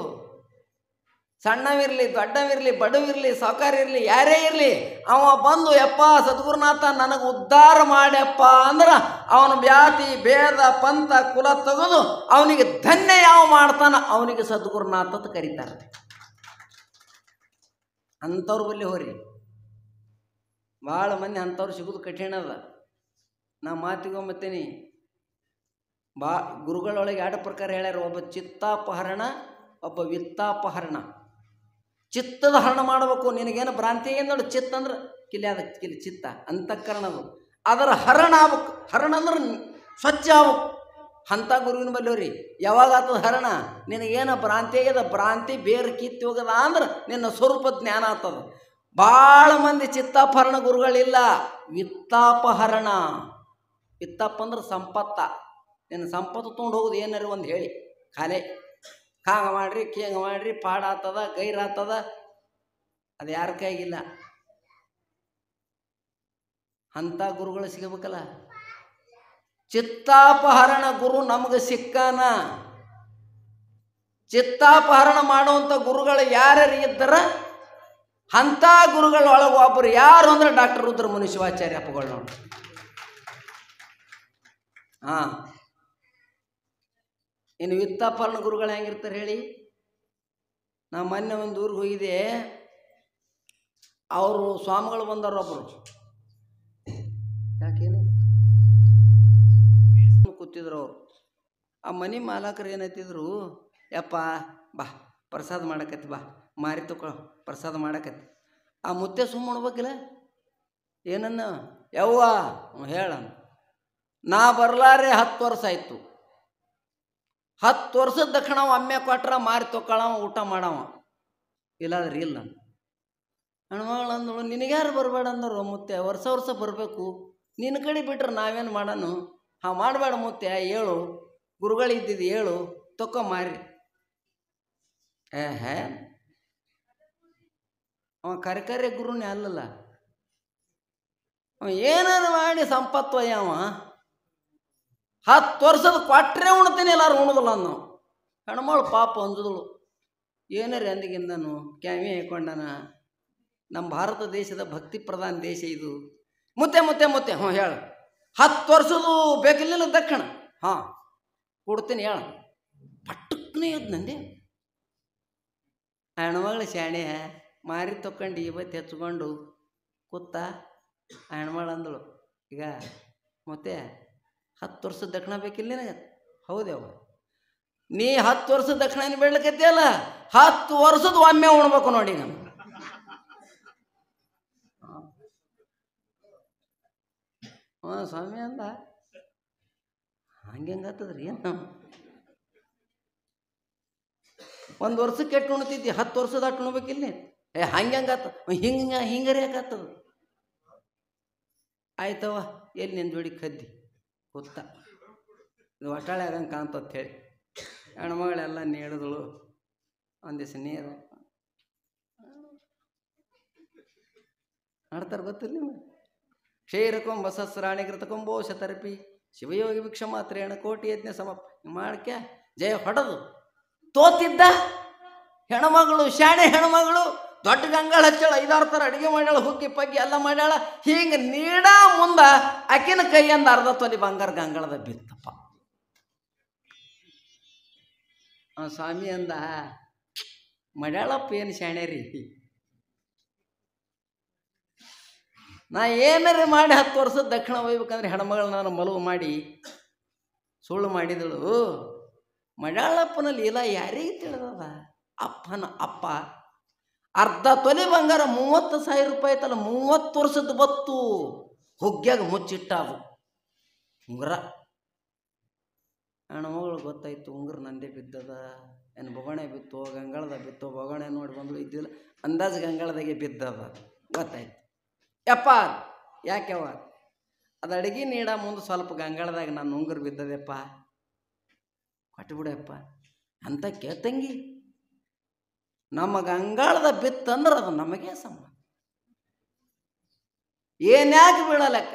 ಸಣ್ಣವಿರಲಿ, ದೊಡ್ಡವಿರಲಿ, ಬಡವಿರಲಿ, ಸಾವುಕಾರ ಇರಲಿ, ಯಾರೇ ಇರಲಿ, ಅವ ಬಂದು ಯಪ್ಪ ಸದ್ಗುರುನಾಥ ನನಗೆ ಉದ್ಧಾರ ಮಾಡ್ಯಪ್ಪ ಅಂದ್ರೆ ಅವನ ಬ್ಯಾತಿ ಭೇದ ಪಂಥ ಕುಲ ತೆಗೆದು ಅವನಿಗೆ ಧನ್ಯ ಯಾವ ಮಾಡ್ತಾನ ಅವನಿಗೆ ಸದ್ಗುರುನಾಥ ಅಂತ ಕರೀತಾರೆ. ಅಂಥವ್ರ ಬಲ್ಲಿ ಹೋರಿ. ಭಾಳ ಮಂದಿ ಅಂಥವ್ರು ಸಿಗೋದು ಕಠಿಣ ಅದ. ನಾ ಮಾತಿಗೊಂಬತ್ತೀನಿ, ಗುರುಗಳೊಳಗೆ 2 ಪ್ರಕಾರ ಹೇಳ್ಯಾರ. ಒಬ್ಬ ಚಿತ್ತಾಪಹರಣ, ಒಬ್ಬ ವಿತ್ತಾಪಹರಣ. ಚಿತ್ತದ ಹರಣ ಮಾಡಬೇಕು. ನಿನಗೇನು ಭ್ರಾಂತಿ ಏನು ನೋಡಿ, ಚಿತ್ತ ಅಂದ್ರೆ ಕಿಲಿ ಚಿತ್ತ ಅಂತಃಕರಣದು, ಅದರ ಹರಣ ಆಗ್ಬೇಕು. ಹರಣ ಅಂದ್ರೆ ಸ್ವಚ್ಛ ಆಗ್ಬೇಕು. ಅಂಥ ಗುರುವಿನ ಬಲ್ಲೋರಿ. ಯಾವಾಗ ಆತದ ಹರಣ? ನಿನಗೇನು ಭ್ರಾಂತಿ ಆಗ್ಯದ, ಭ್ರಾಂತಿ ಬೇರೆ ಕಿತ್ತಿ ಹೋಗದ ಅಂದ್ರೆ ನಿನ್ನ ಸ್ವರೂಪ ಜ್ಞಾನ ಆಗ್ತದ. ಭಾಳ ಮಂದಿ ಚಿತ್ತಾಪಹರಣ ಗುರುಗಳಿಲ್ಲ, ವಿತ್ತಾಪಹರಣ. ವಿತ್ತಪ್ಪ ಅಂದ್ರೆ ಸಂಪತ್ತ. ನಿನ್ನ ಸಂಪತ್ತು ತೊಗೊಂಡು ಹೋಗೋದು ಏನಾರು ಒಂದು ಹೇಳಿ ಖಾಲಿ ಕಾಂಗ ಮಾಡ್ರಿ, ಕೇಂಗ ಮಾಡ್ರಿ, ಪಾಡಾಗ್ತದ, ಗೈರಾಗ್ತದ, ಅದು ಯಾರ ಕೈಗಿಲ್ಲ. ಅಂಥ ಗುರುಗಳು ಸಿಗಬೇಕಲ್ಲ. ಚಿತ್ತಾಪಹರಣ ಗುರು ನಮಗೆ ಸಿಕ್ಕಾನ. ಚಿತ್ತಾಪಹರಣ ಮಾಡುವಂಥ ಗುರುಗಳು ಯಾರ್ಯಾರು ಇದ್ದಾರ ಅಂಥ ಗುರುಗಳ ಒಳಗೆ ಒಬ್ಬರು ಯಾರು ಅಂದ್ರೆ ಡಾಕ್ಟರ್ ರುದ್ರಮುನಿ ಶಿವಾಚಾರ್ಯ ಅಪ್ಪಗಳು ನೋಡಿ. ಇನ್ನು ವಿತ್ತಾಪಹರಣ ಗುರುಗಳು ಹೆಂಗಿರ್ತಾರೆ ಹೇಳಿ? ನಾ ಮೊನ್ನೆ ಒಂದು ಊರಿಗೆ ಹೋಗಿದ್ದೆ. ಅವರು ಸ್ವಾಮಿಗಳು ಬಂದವರು ಒಬ್ಬರು. ಯಾಕೇನು ಕೂತಿದ್ರು ಅವರು. ಆ ಮನೆ ಮಾಲಕರು ಏನೈತಿದ್ರು, ಯಪ್ಪ ಬಾ ಪ್ರಸಾದ ಮಾಡಕತ್ತಿ, ಬಾ ಮಾರಿ ತಗೊಳ ಪ್ರಸಾದ ಮಾಡಕತ್ತಿ. ಆ ಮುತ್ತೆ ಸುಮ್ಮ ಮಾಡ್ಬೇಕಿಲ್ಲ. ಏನನ್ನ ಯವ್ವ ಹೇಳ, ನಾ ಬರ್ಲಾರೆ 10 ವರ್ಷ ಆಯಿತು. 10 ವರ್ಷದ ದಕ್ಷಿಣ ಒಮ್ಮೆ ಕೊಟ್ರ ಮಾರಿ ತೊಗೊಳವ, ಊಟ ಮಾಡವ, ಇಲ್ಲಾದ್ರೆ ಇಲ್ಲ. ಹೆಣ್ಮಗಳು ಅಂದಳು, ನಿನಗ್ಯಾರು ಬರಬೇಡ ಅಂದರು. ಮುತ್ತೆ ವರ್ಷ ಬರಬೇಕು, ನಿನ್ನ ಕಡೆ ಬಿಟ್ರೆ ನಾವೇನು ಮಾಡೋಣ? ಮಾಡಬೇಡ ಮುತ್ತೆ, ಹೇಳು ಗುರುಗಳಿದ್ದಿದ್ದು ಹೇಳು, ತೊಕ್ಕೊ ಮಾರಿ. ಅವ ಕರಿಕರೆ ಗುರುನೇ ಅಲ್ಲಲ್ಲ. ಅವ ಏನಾರು ಮಾಡಿ ಸಂಪತ್ತು ಅಯ್ಯವ. 10 ವರ್ಷದ ಕೊಟ್ಟರೆ ಉಣ್ತೀನಿ, ಎಲ್ಲಾರು ಉಣೋದಿಲ್ಲ ನಾವು. ಹೆಣ್ಮಳು ಪಾಪ ಅಂಜದಳು. ಏನಾರಿ ಅಂದಿಗಿಂದನು ಕ್ಯಾಮಿ ಹಾಕೊಂಡನ. ನಮ್ಮ ಭಾರತ ದೇಶದ ಭಕ್ತಿ ಪ್ರಧಾನ ದೇಶ ಇದು. ಮುತ್ತೆ ಹೇಳು. 10 ವರ್ಷದ್ದು ಬೇಕಿಲ್ಲ ದಕ್ಷಿಣ? ಕೊಡ್ತೀನಿ ಹೇಳ. ಪಟ್ಟಕ್ಕನೇ ಇದ್ದು ನಂದೆ. ಹೆಣ್ಮಗಳು ಶಾಣೆ ಮಾರಿ ತಕ್ಕೊಂಡು ಇವತ್ತು ಹೆಚ್ಕೊಂಡು ಕೂತ ಹೆಣ್ಮಳು ಅಂದಳು, ಈಗ ಮತ್ತೆ 10 ವರ್ಷದ ದಕ್ಷಿಣ ಬೇಕಿಲ್ಲ ನಿನಗೆ? ಹೌದೇವ, ನೀ 10 ವರ್ಷದ ದಕ್ಷಿಣ ಬೇಡ್ಲಿಕ್ಕತ್ತಿಯಲ್ಲ, 10 ವರ್ಷದ ಒಮ್ಮೆ ಉಣ್ಬೇಕು ನೋಡಿ ನಾನು. ಹಾಂ ಸ್ವಾಮಿ ಅಂದ. ಹಂಗತ್ತದ್ರಿ ಏನು, 1 ವರ್ಷಕ್ಕೆ ಕೆಟ್ಟು ಉಣ್ತಿದ್ದಿ, 10 ವರ್ಷದ ಅಟ್ಟು ಉಣ್ಬೇಕಿಲ್ಲ. ಹಂಗತ್ತ ಹಿಂಗರಿ ಯಾಕತ್ತದ? ಆಯ್ತವ, ಎಲ್ಲಿ ನಿನ್ನ ಜೋಡಿ ಕದ್ದಿ ಗೊತ್ತ, ಇದು ಒಟ್ಟಾಳೆ ಆಗಂಗೆ ಕಾಣ್ತತ್ ಹೇಳಿ ಹೆಣ್ಮಗಳೆಲ್ಲ ನೀಡಿದಳು. ಒಂದಿವ್ಸ ನೀರು ಆಡ್ತಾರೆ ಗೊತ್ತಿಲ್ಲ ನಿಮ್ಗೆ. ಕ್ಷೀರಕೊಂಬ ಸಸ್ರಾಣಿ ಕೃತಕೊಂಬೋ ಶತರ್ಪಿ ಶಿವಯೋಗಿ ಭಿಕ್ಷ ಮಾತ್ರೇಣ ಕೋಟಿ ಯಜ್ಞ ಸಮಪ್ ಮಾಡ್ಕೆ ಜಯ ಹೊಡೆದು ತೋತಿದ್ದ ಹೆಣ್ಮಗಳು, ಶಾಣೆ ಹೆಣ್ಮಗಳು, ದೊಡ್ಡ ಗಂಗಾಳ ಹಚ್ಚಳ, 5-6 ಥರ ಅಡುಗೆ ಮಾಡ್ಯಾಳ, ಹುಗ್ಗಿ ಪಗ್ಗಿ ಎಲ್ಲ ಮಾಡ್ಯಾಳ. ಹಿಂಗೆ ನೀಡ ಮುಂದ ಆಕಿನ ಕೈಯಿಂದ 1/2 ತೊಲಿ ಬಂಗಾರ ಗಂಗಾಳದ ಬಿತ್ತಪ್ಪ. ಸ್ವಾಮಿ ಅಂದ, ಮಾಡ್ಯಾಳಪ್ಪ ಏನು ಶಾಣೆ ರೀ, ನಾ ಏನಾರೇ ಮಾಡಿ 10 ವರ್ಷದ ದಕ್ಷಿಣ ಒಯ್ಬೇಕಂದ್ರೆ ಹೆಣ್ಮಗಳು ನಾನು ಮಲವು ಮಾಡಿ ಸುಳ್ಳು ಮಾಡಿದಳು. ಮಡ್ಯಾಳಪ್ಪನಲ್ಲಿ ಇಲ್ಲ ಯಾರಿಗೆ ತಿಳಿದದ? ಅಪ್ಪನ ಅಪ್ಪ 1/2 ತೊಲೆ ಬಂಗಾರ 30,000 ರೂಪಾಯಿ ಐತಲ್ಲ, 30 ವರ್ಷದ ಬತ್ತು ಹುಗ್ಗ್ಯಾಗ ಮುಚ್ಚಿಟ್ಟ ಅದು ಉಂಗುರ. ಹೆಣ್ಮಗಳು ಗೊತ್ತಾಯ್ತು, ಉಂಗುರ ನಂದೇ ಬಿದ್ದದ, ಏನು ಬೊಗಣೆ ಬಿತ್ತು, ಗಂಗಾಳದ ಬಿತ್ತು, ಬೊಗಣೆ ನೋಡಿ ಬಂದು ಇದ್ದಿಲ್ಲ, ಅಂದಾಜು ಗಂಗಾಳದಾಗೆ ಬಿದ್ದದ ಗೊತ್ತಾಯ್ತು. ಯಪ್ಪ ಯಾಕೆವ ಅದು ಅಡುಗೆ ನೀಡ ಮುಂದೆ ಸ್ವಲ್ಪ ಗಂಗಾಳದಾಗ ನಾನು ಉಂಗುರ ಬಿದ್ದದೆಪ್ಪ, ಕೊಟ್ಟುಬಿಡಪ್ಪ ಅಂತ ಕೇಳ್ತಂಗಿ. ನಮ್ಮ ಗಂಗಾಳದ ಬಿತ್ತಂದ್ರೆ ಅದು ನಮಗೆ ಸಮ, ಏನ್ಯಾಕೆ ಬೀಳಲೆಕ್ಕ?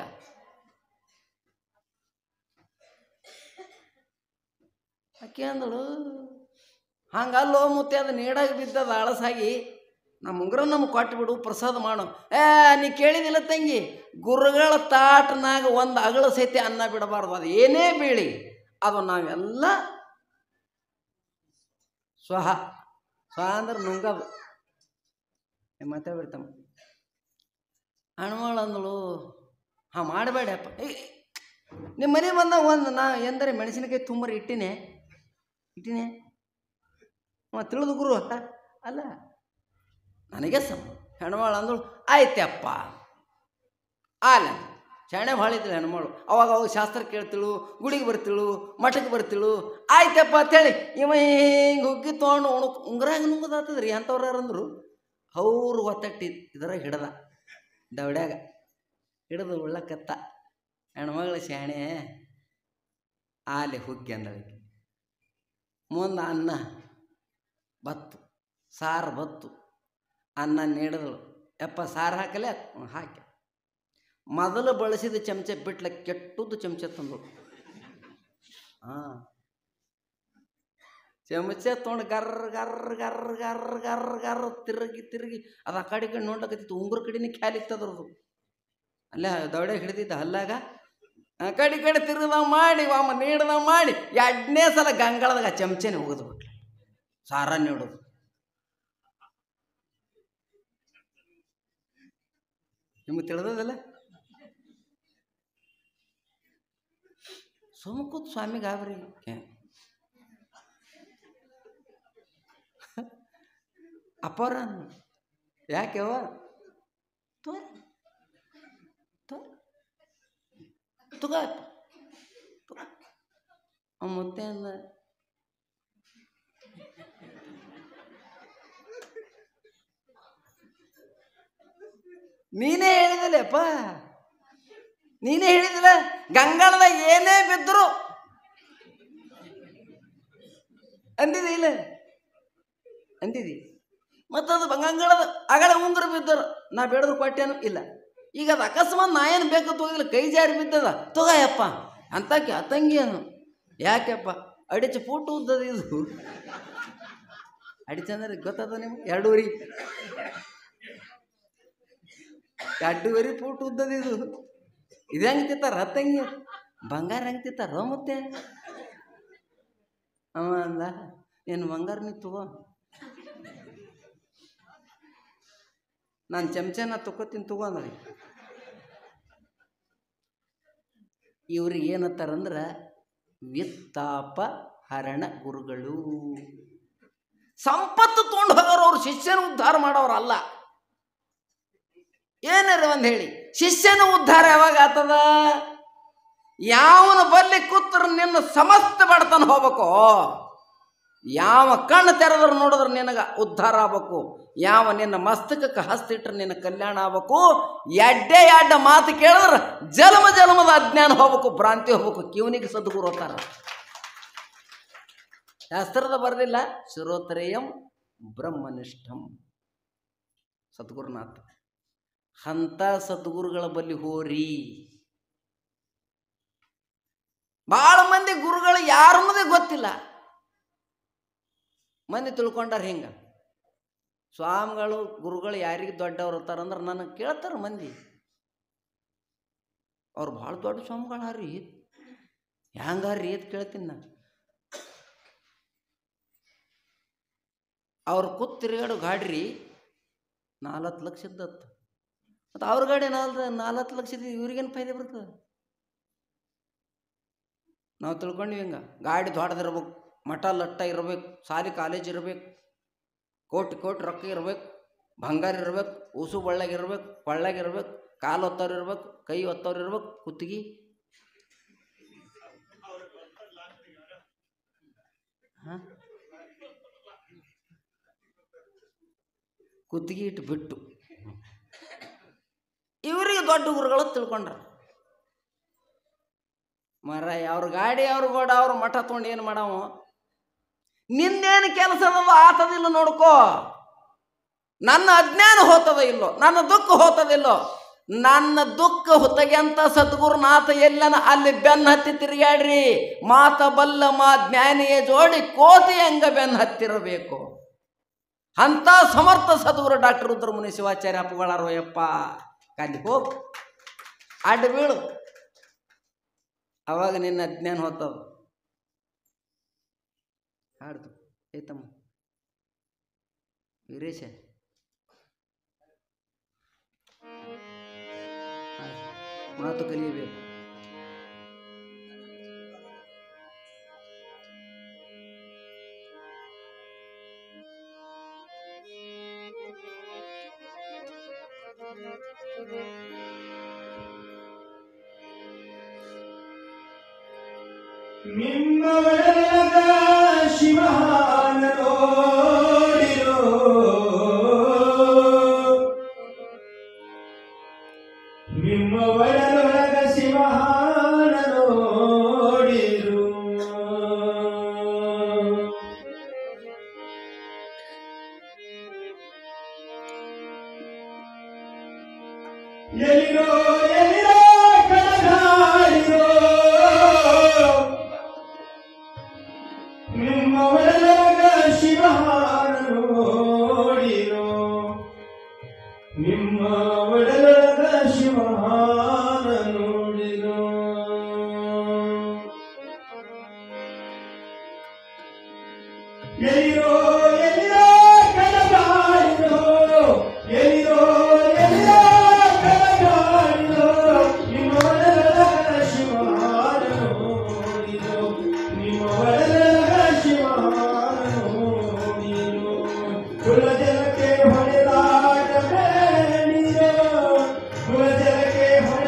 ಆಕೆ ಅಂದಳು, ಹಂಗಲ್ಲೋ ಮುತ್ತೆ, ಅದು ನೀಡಾಗಿ ಬಿದ್ದದ ಅಳಸಾಗಿ, ನಮ್ಮ ಉಂಗುರ ನಮ್ಗೆ ಕೊಟ್ಟುಬಿಡು, ಪ್ರಸಾದ ಮಾಡು. ನೀ ಕೇಳಿದಿಲ್ಲ ತಂಗಿ, ಗುರುಗಳ ತಾಟನಾಗ ಒಂದು ಅಗಳ ಸಹಿತ ಅನ್ನ ಬಿಡಬಾರ್ದು, ಅದು ಏನೇ ಬೀಳಿ ಅದು ನಾವೆಲ್ಲ ಸ್ವಹ ಅಂದ್ರೆ ನುಂಗದು. ಮತ್ತೆ ಬಿಡ್ತಮ್ಮ ಹಣ್ಮಳು ಅಂದಳು, ಹಾಂ ಮಾಡಬೇಡಪ್ಪ, ನಿಮ್ಮ ಮನೆ ಬಂದಾಗ ಒಂದು ನಾ ಎಂದರೆ ಮೆಣಸಿನಕಾಯಿ ತುಂಬರಿ ಇಟ್ಟಿನೇ ತಿಳಿದು ಗುರು ಅಲ್ಲ ನನಗೆ ಸಮ. ಹೆಣ್ಮಳು ಅಂದಳು, ಆಯ್ತಪ್ಪ ಆಲ. ಶಾಣೆ ಭಾಳ ಇದ್ಳು ಹೆಣ್ಮಳು, ಅವಾಗ ಶಾಸ್ತ್ರ ಕೇಳ್ತಿಳು, ಗುಡಿಗೆ ಬರ್ತಿಳು, ಮಠಕ್ಕೆ ಬರ್ತಿಳು. ಆಯ್ತಪ್ಪ ಅಂತೇಳಿ ಇವ ಹಿಂಗೆ ಹುಗ್ಗಿ ತೊಗೊಂಡು ಉಂಗುರ ಹಂಗೆ ನುಂಗದಾತದ್ರಿ. ಅಂಥವ್ರು ಯಾರಂದ್ರು ಅವ್ರು ಒತ್ತಟ್ಟಿ ಇದ್ರಾಗ ಹಿಡ್ದ, ದವಡ್ಯಾಗ ಹಿಡಿದು ಉಳ್ಳಕತ್ತ. ಹೆಣ್ಮಗಳು ಶಾಣೆ ಆಲೆ ಹುಗ್ಗಿ ಅಂದಳಿಕೆ. ಮುಂದೆ ಅನ್ನ ಬತ್ತು, ಸಾರು ಬತ್ತು, ಅನ್ನ ನೀಡಿದಳು. ಯಪ್ಪ ಸಾರು ಹಾಕಲೇ? ಹಾಕಿ. ಮೊದಲು ಬಳಸಿದ ಚಮಚ ಬಿಟ್ಲ, ಕೆಟ್ಟದ್ದು ಚಮಚ ತಂದಳು. ಚಮಚ ತೊಗೊಂಡು ಗರ್ರ ಗರ್ರ ಗರ್ರ ಗರ್ರ ಗರ್ರ ಗರ್ರ ತಿರುಗಿ ಅದು ಆ ಕಡೆ ನೋಡ್ಲಕತ್ತಿತ್ತು. ಉಂಗುರ ಕಡೆನೇ ಖ್ಯಾಲಿತ್ತದ್ರದು, ಅಲ್ಲೇ ದವಡೆ ಹಿಡಿದಿದ್ದ ಹಲ್ಲಾಗ. ಆ ಕಡೆ ತಿರುಗದ ಮಾಡಿ ವಾಮ ನೀಡ್ದ ಮಾಡಿ 2ನೇ ಸಲ ಗಂಗಾಳದಾಗ ಚಮಚನೆ ಹೋಗೋದು ಬಿಟ್ಲ, ಸಾರ ನೀಡೋದು. ನಿಮಗೆ ತಿಳಿದದಲ್ಲ? ಸುಮಕೂತ್ ಸ್ವಾಮಿ ಗಾಬರಿ. ಅಪ್ಪರ ಯಾಕೆವ ತುಗ ಮುತ್ತೆ ಅಂದ. ನೀನೇ ಹೇಳಿದಲ್ಲಪ್ಪ, ನೀನೇ ಹೇಳಿದಿಲ್ಲ ಗಂಗಾಳದಾಗ ಏನೇ ಬಿದ್ದರು ಅಂದಿದಿ ಇಲ್ಲ? ಅಂದಿದಿ. ಮತ್ತದು ಗಂಗಾಳದ ಅಗಳ ಉಂಗುರ ಬಿದ್ದರು, ನಾ ಬೇಡದ್ರು ಕೊಟ್ಟೇನು ಇಲ್ಲ. ಈಗ ಅದು ಅಕಸ್ಮಾತ್ ನಾ ಏನು ಬೇಕಂತ ಹೋಗಿಲ್ಲ, ಕೈ ಜಾರಿ ಬಿದ್ದದ, ತಗೋಯಪ್ಪ ಅಂತಕ್ಕೆ ಅತಂಗಿಯನು. ಯಾಕೆಪ್ಪ? ಅಡಿಚು ಫೂಟು ಉದ್ದದ ಇದು. ಅಡಿಚಂದ್ರೆ ಗೊತ್ತದ ನಿಮ್ಗೆ? 2.5 ಫೂಟ್ ಉದ್ದದ ಇದು. ಇದು ಹೆಂಗೆ ತಿಂತಾರ ಹತ್ತಂಗಿ? ಬಂಗಾರ ಹೆಂಗೆ ತಿಂತಾರ ಮತ್ತೆ? ಅವ ಅಂದ, ಏನು ಬಂಗಾರ ನೀ ತಗೋ, ನಾನು ಚಮಚನ ತಗೋತೀನಿ ತಗೊಂಡ್ರಿ. ಇವ್ರಿಗೆ ಏನತ್ತಾರಂದ್ರೆ ವಿತ್ತಾಪಹರಣ ಗುರುಗಳು. ಸಂಪತ್ತು ತೊಗೊಂಡು ಹೋಗೋರು ಅವ್ರು ಶಿಷ್ಯನ ಉದ್ಧಾರ ಮಾಡೋರಲ್ಲ. ಏನಾರ ಒಂದು ಹೇಳಿ, ಶಿಷ್ಯನ ಉದ್ಧಾರ ಯಾವಾಗ ಆತದ? ಯಾವನ ಬಲ್ಲಿ ಕೂತ್ರ ನಿನ್ನ ಸಮಸ್ತ ಬಡತನ ಹೋಗ್ಬೇಕು. ಯಾವ ಕಣ್ಣು ತೆರೆದ್ರು ನೋಡಿದ್ರೆ ನಿನಗೆ ಉದ್ಧಾರ ಆಗ್ಬೇಕು. ಯಾವ ನಿನ್ನ ಮಸ್ತಕಕ್ಕೆ ಹಸ್ತಿಟ್ರೆ ನಿನ್ನ ಕಲ್ಯಾಣ ಆಗ್ಬೇಕು. ಎಡ್ಡ ಮಾತು ಕೇಳಿದ್ರೆ ಜನ್ಮ ಜನ್ಮದ ಅಜ್ಞಾನ ಹೋಗ್ಬೇಕು, ಭ್ರಾಂತಿ ಹೋಗ್ಬೇಕು. ಕಿವನಿಗೆ ಸದ್ಗುರು ಹೋಗ್ತಾರ. ಶಾಸ್ತ್ರದ ಬರೆದಿಲ್ಲ, ಶ್ರೋತ್ರೇಯಂ ಬ್ರಹ್ಮನಿಷ್ಠಂ ಸದ್ಗುರುನಾಥ. ಅಂಥ ಸದ್ಗುರುಗಳ ಬಲ್ಲಿ ಹೋರಿ. ಭಾಳ ಮಂದಿ ಗುರುಗಳು ಯಾರನ್ನದೇ ಗೊತ್ತಿಲ್ಲ. ಮಂದಿ ತಿಳ್ಕೊಂಡಾರ ಹಿಂಗೆ, ಸ್ವಾಮಿಗಳು ಗುರುಗಳು ಯಾರಿಗೆ ದೊಡ್ಡವ್ರು ಇರ್ತಾರಂದ್ರೆ ನನಗೆ ಕೇಳ್ತಾರೆ ಮಂದಿ, ಅವ್ರು ಭಾಳ ದೊಡ್ಡ ಸ್ವಾಮಿಗಳಾರ್ರಿ, ಹ್ಯಾಂಗಾರ್ರಿ ಅಂತ ಕೇಳ್ತೀನಿ ನಾನು. ಅವ್ರು ಕೂತ್ ತಿರುಗಾಡು ಗಾಡ್ರಿ 4 ಲಕ್ಷದ್ದತ್ತು. ಮತ್ತು ಅವ್ರ ಗಾಡಿ 4 ಲಕ್ಷದ ಇವ್ರಿಗೇನು ಫೈದೆ ಬರ್ತದೆ? ನಾವು ತಿಳ್ಕೊಂಡ್ವಿ ಹಿಂಗೆ, ಗಾಡಿ ದೊಡ್ಡದಿರ್ಬೇಕು, ಮಠ ಲಟ್ಟ ಇರಬೇಕು, ಸಾಲಿ ಕಾಲೇಜ್ ಇರಬೇಕು, ಕೋಟಿ ರೊಕ್ಕ ಇರಬೇಕು, ಬಂಗಾರ ಇರ್ಬೇಕು, ಉಸು ಬಳ್ಳಾಗಿರ್ಬೇಕು, ಕೊಳ್ಳಾಗಿರ್ಬೇಕು, ಕಾಲು ಹೊತ್ತವ್ರು ಇರ್ಬೇಕು, ಕೈ ಹೊತ್ತವ್ರು ಇರ್ಬೇಕು, ಕುತ್ತಿಗೆ ಕುತ್ತಿಗೆ ಇಟ್ಟು ಬಿಟ್ಟು ಇವರಿಗೆ ದೊಡ್ಡ ಗುರುಗಳು ತಿಳ್ಕೊಂಡ್ರ. ಮಾರಾಯ ಅವ್ರ ಗಾಡಿ ಅವ್ರ ಗೋಡ ಅವ್ರ ಮಠ ತೊಗೊಂಡು ಏನು ಮಾಡವ? ನಿನ್ನೇನು ಕೆಲಸ ಅದವ ಆತದಿಲ್ಲ ನೋಡ್ಕೋ. ನನ್ನ ಅಜ್ಞಾನ ಹೋತದ ಇಲ್ಲೋ, ನನ್ನ ದುಃಖ ಹೋತದಿಲ್ಲೋ. ನನ್ನ ದುಃಖ ತೆಗೆಂತ ಸದ್ಗುರುನಾಥ ಎಲ್ಲನ ಅಲ್ಲಿ ಬೆನ್ನ ಹತ್ತಿ ತಿರುಗಾಡ್ರಿ. ಮಾತ ಬಲ್ಲ ಮಾ ಜ್ಞಾನಿಯ ಜೋಡಿ ಕೋತಿ ಹಂಗ ಬೆನ್ನ ಹತ್ತಿರಬೇಕು. ಅಂಥ ಸಮರ್ಥ ಸದ್ಗುರು ಡಾಕ್ಟರ್ ರುದ್ರಮುನಿ ಶಿವಾಚಾರ್ಯ ಅಪ್ಪಗಳಾರೋಯಪ್ಪ. ಕಲ್ಲಿ ಹೋಗಿ ಅಡ್ಡ ಬೀಳು, ಅವಾಗ ನಿನ್ನ ಅಜ್ಞಾನ ಹೋಗ್ತದ. ಹಾಡ್ದು ಐತಮ್ಮ ವೀರೇಶ, ಮಾತು ಕಲಿಯಬೇಕು. ನಿಮ್ಮ ಒಳಗ ಶಿವನ ನೋಡಿರೋ, ನಿಮ್ಮ ಒಳಗ ಶಿವನ ನೋಡಿರೋ. ಎಲ್ಲಿರೋ ಎಲ್ಲಿರೋ ಕಳಗಾಡಿರೋ, ನಿಮ್ಮ ಒಳಗ ಶಿವನ ನೋಡಿರೋ, ನಿಮ್ಮ ಒಳಗ ಶಿವನ ನೋಡಿರೋ. ಎಲ್ಲಿರೋ ಎಲ್ಲಿರೋ ಕಳಗಾಡಿರೋ, ಎಲ್ಲಿರೋ ಎಲ್ಲಿರೋ ಕಳಗಾಡಿರೋ, ನಿಮ್ಮ ಒಳಗ ಶಿವನ ನೋಡಿರೋ, ನಿಮ್ಮ ಒಳಗ ಶಿವನ ನೋಡಿರೋ. ಕುಲಜಲಕ್ಕೆ ಹೊಡೆದಾಟ ಬೇಡಿರೋ, ಕುಲಜಲಕ್ಕೆ ಹೊಡೆ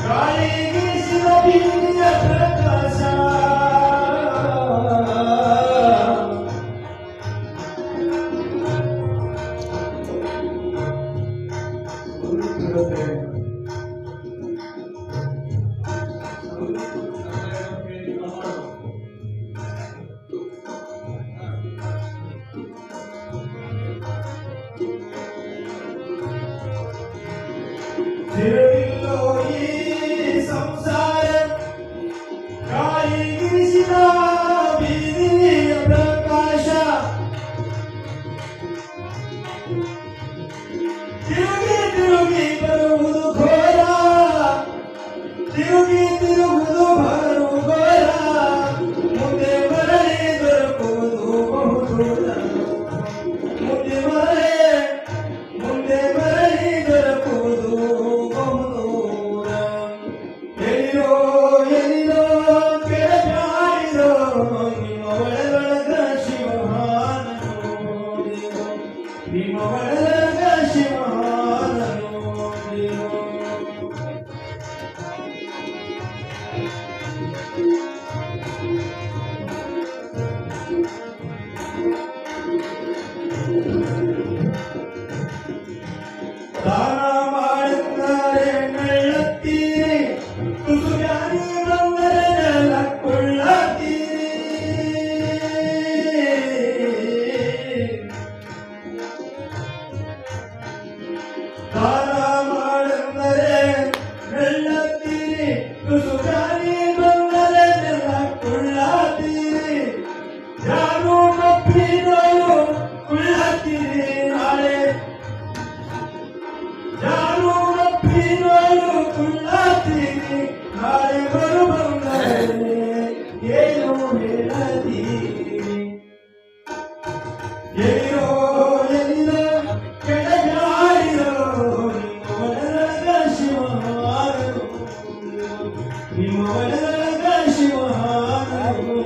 ಗಾಳಿಗೀಸಿದ ಬೀದಿಯ ಪ್ರಕಾಶ ತಿರುಗಿಲ್ಲೋ ಈ ಸಂಸಾರ ಗಾಳಿಗೀಸಿದ ಬೀದಿಯ ಪ್ರಕಾಶ ತಿರುಗಿ ತಿರುಗಿ ಬರುವುದು ಘೋರ ತಿರುಗಿ ತಿರುಗುವುದು ಬರು ಘೋರ ಮುಂದೆ ಮರಳಿ ದೊರಕುವುದು ಬಹುದೂರ ಮುಂದೆ ಮರಳಿ ದೊರಕುವುದು ಬಹುದೂರ ಎಲ್ಲಿರೋ ಎಲ್ಲಿರೋ ಕೆಳಗಾಡಿರೋ ನಿಮ್ಮ ಒಳಗೊಳಗ ಶಿವಹಾನ ನೋಡಿರೋ ನಿಮ್ಮ ಒಳಗೊಳಗ ಶಿವಹಾನ ನೋಡಿರೋ ದಾನ ಮಾಡುತ್ತಾರೆ ನಳ್ಳತ್ತೀರಿ ತುಸು ಜ್ಞಾನಿ ಬಂದರೆ ನೆಲಕ್ಕೊಳ್ಳತ್ತೀರಿ ದಾನ ಮಾಡುತ್ತಾರೆ ನಳ್ಳತ್ತೀರಿ ತುಸು ಜ್ಞಾನಿ ಬಂದರೆ ನೆಲಕ್ಕೊಳ್ಳತ್ತೀರಿ ಯಾರು ಮಪ್ಪಿನೋರು ಕೊಳ್ಳತ್ತೀರಿ ನಾಳೆ ಯಾರು ಮಪ್ಪಿನೋರು ಕೊಳ್ಳತ್ತೀರಿ ನಾಳೆ ಬರು ಬಂದರೆ ಏನು ಹೇಳತೀರಿ ಎಲ್ಲಿರೋ ಎಲ್ಲಿರೋ ಕೆಳಗಾಡಿರೋ ನಿಮ್ಮ ಒಳಗ ಶಿವಹಾರನು ನಿಮ್ಮ ಒಳಗ ಶಿವಹಾರನು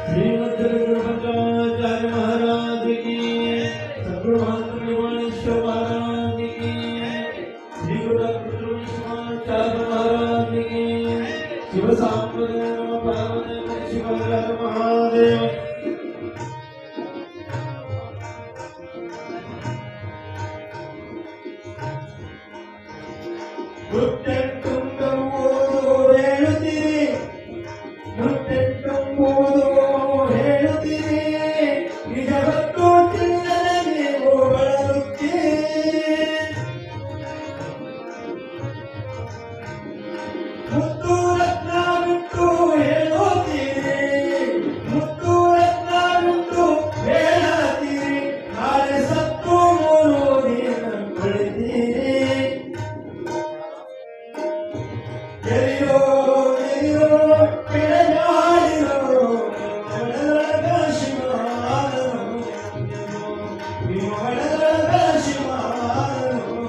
श्रीमद गुरुपंचाचार्य महाराज की सद्गुरु महात्मा निवाणेश्वर महाराज की श्री गुरु कृष्णाचार्य महाराज की शिव सांप्रदाय परम शिवाचार्य महादेव ಮುತ್ತೆಂಟುಂಬುವುದು ಹೇಳುತ್ತೀರಿ ಮುತ್ತೆಂಟುಂಬುವುದು ಹೇಳುತ್ತೀರಿ ನಿಜವತ್ತು ತಿಳಿಯದೆ ನೀವು ಬಳಲುತ್ತೀರಿ ಮುತ್ತು ರತ್ನ ಬಿಟ್ಟು ಹೇಳುತ್ತೀರಿ ಮುತ್ತು ರತ್ನ ಬಿಟ್ಟು ಹೇಳುತ್ತೀರಿ ನಾಳೆ ಸತ್ತು ಮೂರು ದಿನ ಕಳಿತೀರಿ ಎಲ್ಲಿರೋ ಎಲ್ಲಿರೋ ಕೆಳಗಾಡಿರೋ ಒಳಗೊಳಗ ಶಿವಹಾರನು ನಿಮ್ಮ ಒಳಗೊಳಗ ಶಿವಹಾರನು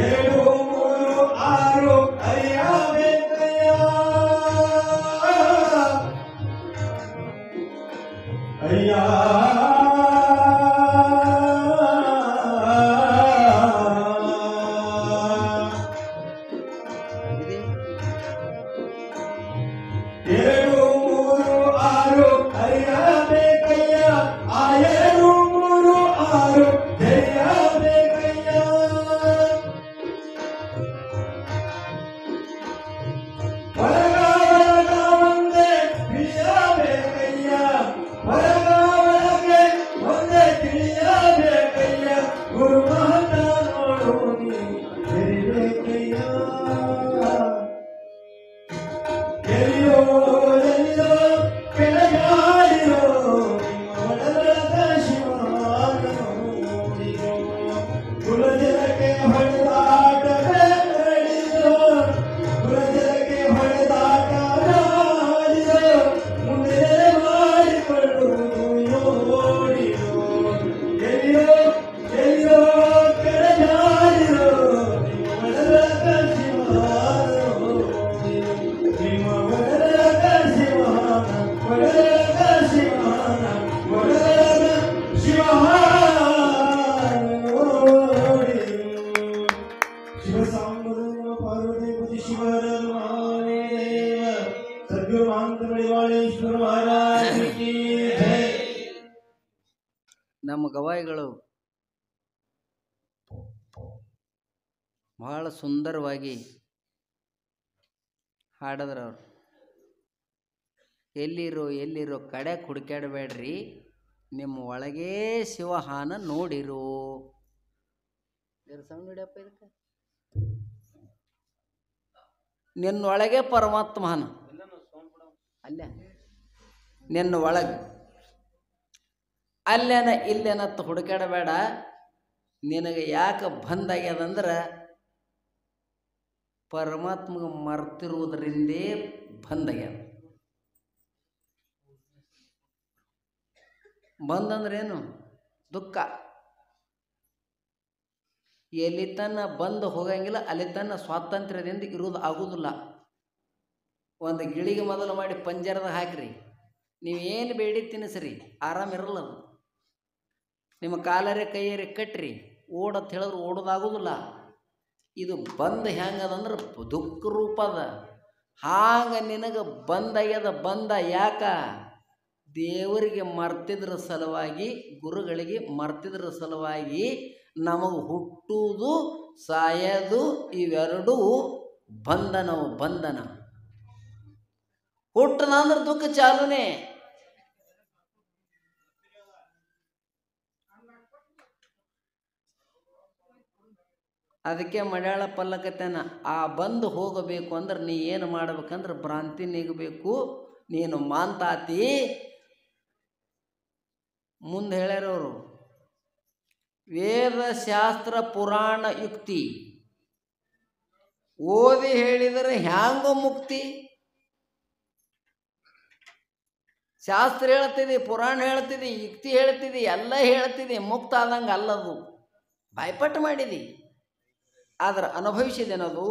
ಏಳು ಮೂರು ಆರು ಅಯ್ಯಬೇಕಯ್ಯ ಅಯ್ಯ ಏಳು ಮೂರು ಆರು ಅಯ್ಯಬೇಕಯ್ಯ ಆ ಏಳು ಮೂರು ಆರು ಜಯಬೇಕಯ್ಯ ಹೊರಗ ಒಂದೇ ತಿಳಿಯಬೇಕಯ್ಯ ಹೊರಗ ಒಳಗೆ ಒಂದೇ ತಿಳಿಯಬೇಕಯ್ಯ ಗುರು ಮಹತ ನೋಡು ನೀ ತೆರಿಬೇಕಯ್ಯ ನಮ್ಮ ಗವಾಯಿಗಳು ಬಹಳ ಸುಂದರವಾಗಿ ಹಾಡಿದ್ರವ್ರು. ಎಲ್ಲಿರೋ ಕಡೆ ಹುಡುಕ್ಯಾಡಬೇಡ್ರಿ, ನಿಮ್ಮ ಒಳಗೇ ಶಿವಹಾನ ನೋಡಿರು. ಸೌಂಡ್ ಹಿಡಿಯಪ್ಪ ಇದಕ್ಕೆ. ನಿನ್ನೊಳಗೆ ಪರಮಾತ್ಮನ ಅಲ್ಲ, ನಿನ್ನ ಒಳಗೆ ಅಲ್ಲೇನ ಇಲ್ಲೇನತ್ತ ಹುಡುಕಾಡಬೇಡ. ನಿನಗೆ ಯಾಕೆ ಬಂದಾಗ್ಯದಂದ್ರೆ ಪರಮಾತ್ಮಗೆ ಮರ್ತಿರುವುದರಿಂದೇ ಬಂದಾಗ್ಯದ. ಬಂದಂದ್ರೇನು? ದುಃಖ. ಎಲ್ಲಿ ತನ್ನ ಬಂದು ಹೋಗಂಗಿಲ್ಲ, ಅಲ್ಲಿ ತನ್ನ ಸ್ವಾತಂತ್ರ್ಯದಿಂದ ಇರುವುದು ಆಗುವುದಿಲ್ಲ. ಒಂದು ಗಿಳಿಗೆ ಮೊದಲು ಮಾಡಿ ಪಂಜರದ ಹಾಕಿರಿ, ನೀವೇನು ಬೇಡಿ ತಿನ್ನಿಸ್ರಿ, ಆರಾಮಿರಲ್ಲ ಅದು. ನಿಮ್ಮ ಕಾಲರೇ ಕೈಯರೇ ಕಟ್ರಿ, ಓಡತ್ ಹೇಳಿದ್ರೆ ಓಡೋದಾಗೋದಿಲ್ಲ. ಇದು ಬಂದ ಹೆಂಗದಂದ್ರೆ ದುಃಖ ರೂಪದ. ಹಾಗೆ ನಿನಗೆ ಬಂದ ಯಾಕ? ದೇವರಿಗೆ ಮರ್ತಿದ್ರ ಸಲುವಾಗಿ, ಗುರುಗಳಿಗೆ ಮರ್ತಿದ್ರ ಸಲುವಾಗಿ ನಮಗೆ ಹುಟ್ಟುವುದು ಸಾಯೋದು ಇವೆರಡೂ ಬಂಧನ. ಹುಟ್ಟದ ಅಂದ್ರೆ ದುಃಖ ಚಾಲುನೇ. ಅದಕ್ಕೆ ಮಡ್ಯಾಳ ಪಲ್ಲಕತನ ಆ ಬಂದು ಹೋಗಬೇಕು ಅಂದ್ರೆ ನೀ ಏನು ಮಾಡ್ಬೇಕಂದ್ರೆ ಭ್ರಾಂತಿ ನೀಗಬೇಕು. ನೀನು ಮಾಂತಾತಿ ಮುಂದೆ ಹೇಳ್ಯಾರವರು, ವೇದ ಶಾಸ್ತ್ರ ಪುರಾಣ ಯುಕ್ತಿ ಓದಿ ಹೇಳಿದರೆ ಹ್ಯಾಂಗೋ ಮುಕ್ತಿ. ಶಾಸ್ತ್ರ ಹೇಳ್ತಿದಿ, ಪುರಾಣ ಹೇಳ್ತಿದಿ, ಯುಕ್ತಿ ಹೇಳ್ತಿದಿ, ಎಲ್ಲ ಹೇಳ್ತಿದಿ, ಮುಕ್ತ ಆದಂಗೆ ಅಲ್ಲದು. ಬಾಯ್ಪಟ್ಟು ಮಾಡಿದಿ, ಆದ್ರೆ ಅನುಭವಿಸಿದೇನದು.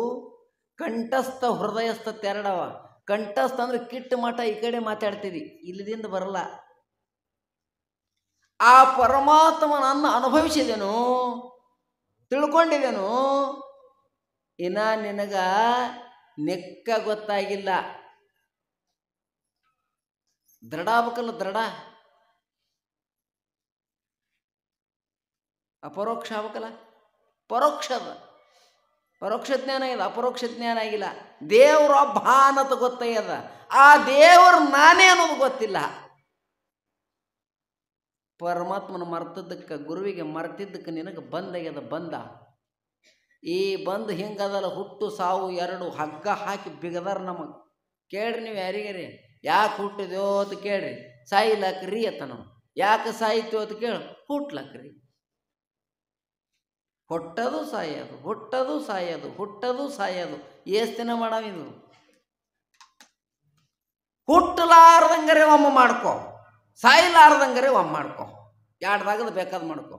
ಕಂಠಸ್ಥ ಹೃದಯಸ್ಥ ತೆರಡವ. ಕಂಠಸ್ಥ ಅಂದ್ರೆ ಕಿಟ್ಟು ಮಠ ಈ ಕಡೆ ಮಾತಾಡ್ತಿದಿ, ಇಲ್ಲಿದಿಂದ ಬರಲ್ಲ. ಆ ಪರಮಾತ್ಮನನ್ನು ಅನುಭವಿಸಿದೆನು, ತಿಳ್ಕೊಂಡಿದೆನು, ಇನ್ನ ನಿನಗ ನೆಕ್ಕ ಗೊತ್ತಾಗಿಲ್ಲ. ದೃಢ ಆಗ್ಬೇಕಲ್ಲ, ದೃಢ. ಅಪರೋಕ್ಷ ಆಗ್ಬೇಕಲ್ಲ, ಪರೋಕ್ಷ ಜ್ಞಾನ ಇದೆ, ಅಪರೋಕ್ಷ ಜ್ಞಾನ ಆಗಿಲ್ಲ. ದೇವ್ರ ಭಾನತ ಗೊತ್ತಾಗ್ಯದ, ಆ ದೇವ್ರ ನಾನೇ ಅನ್ನೋದು ಗೊತ್ತಿಲ್ಲ. ಪರಮಾತ್ಮನ ಮರ್ತದಕ್ಕೆ, ಗುರುವಿಗೆ ಮರ್ತಿದ್ದಕ್ಕೆ ನಿನಗೆ ಬಂದ. ಈ ಬಂದು ಹಿಂಗದಲ್ಲ, ಹುಟ್ಟು ಸಾವು ಎರಡು ಹಗ್ಗ ಹಾಕಿ ಬಿಗದಾರ ನಮಗೆ. ಕೇಳ್ರಿ ನೀವು ಯಾರಿಗಾರಿ, ಯಾಕೆ ಹುಟ್ಟಿದ್ಯೋ ಅಂತ ಕೇಳ್ರಿ, ಸಾಯಿಲಾಕ್ರಿ ಅತ್ತ ನಾವು. ಯಾಕೆ ಸಾಯ್ತೀವೋ ಅಂತ ಕೇಳಿ, ಹುಟ್ಲಾಕ್ರಿ. ಹುಟ್ಟದು ಸಾಯೋದು ಎಷ್ಟು ದಿನ ಮಾಡವಿದು? ಹುಟ್ಟಲಾರ್ದಂಗರೆ ಒಮ್ಮ ಮಾಡ್ಕೊ, ಸಾಯಿಲಾರ್ದಂಗರೆ ಒಮ್ಮ ಮಾಡ್ಕೊ, ಎರಡ್ದಾಗದ ಬೇಕಾದ ಮಾಡ್ಕೊ.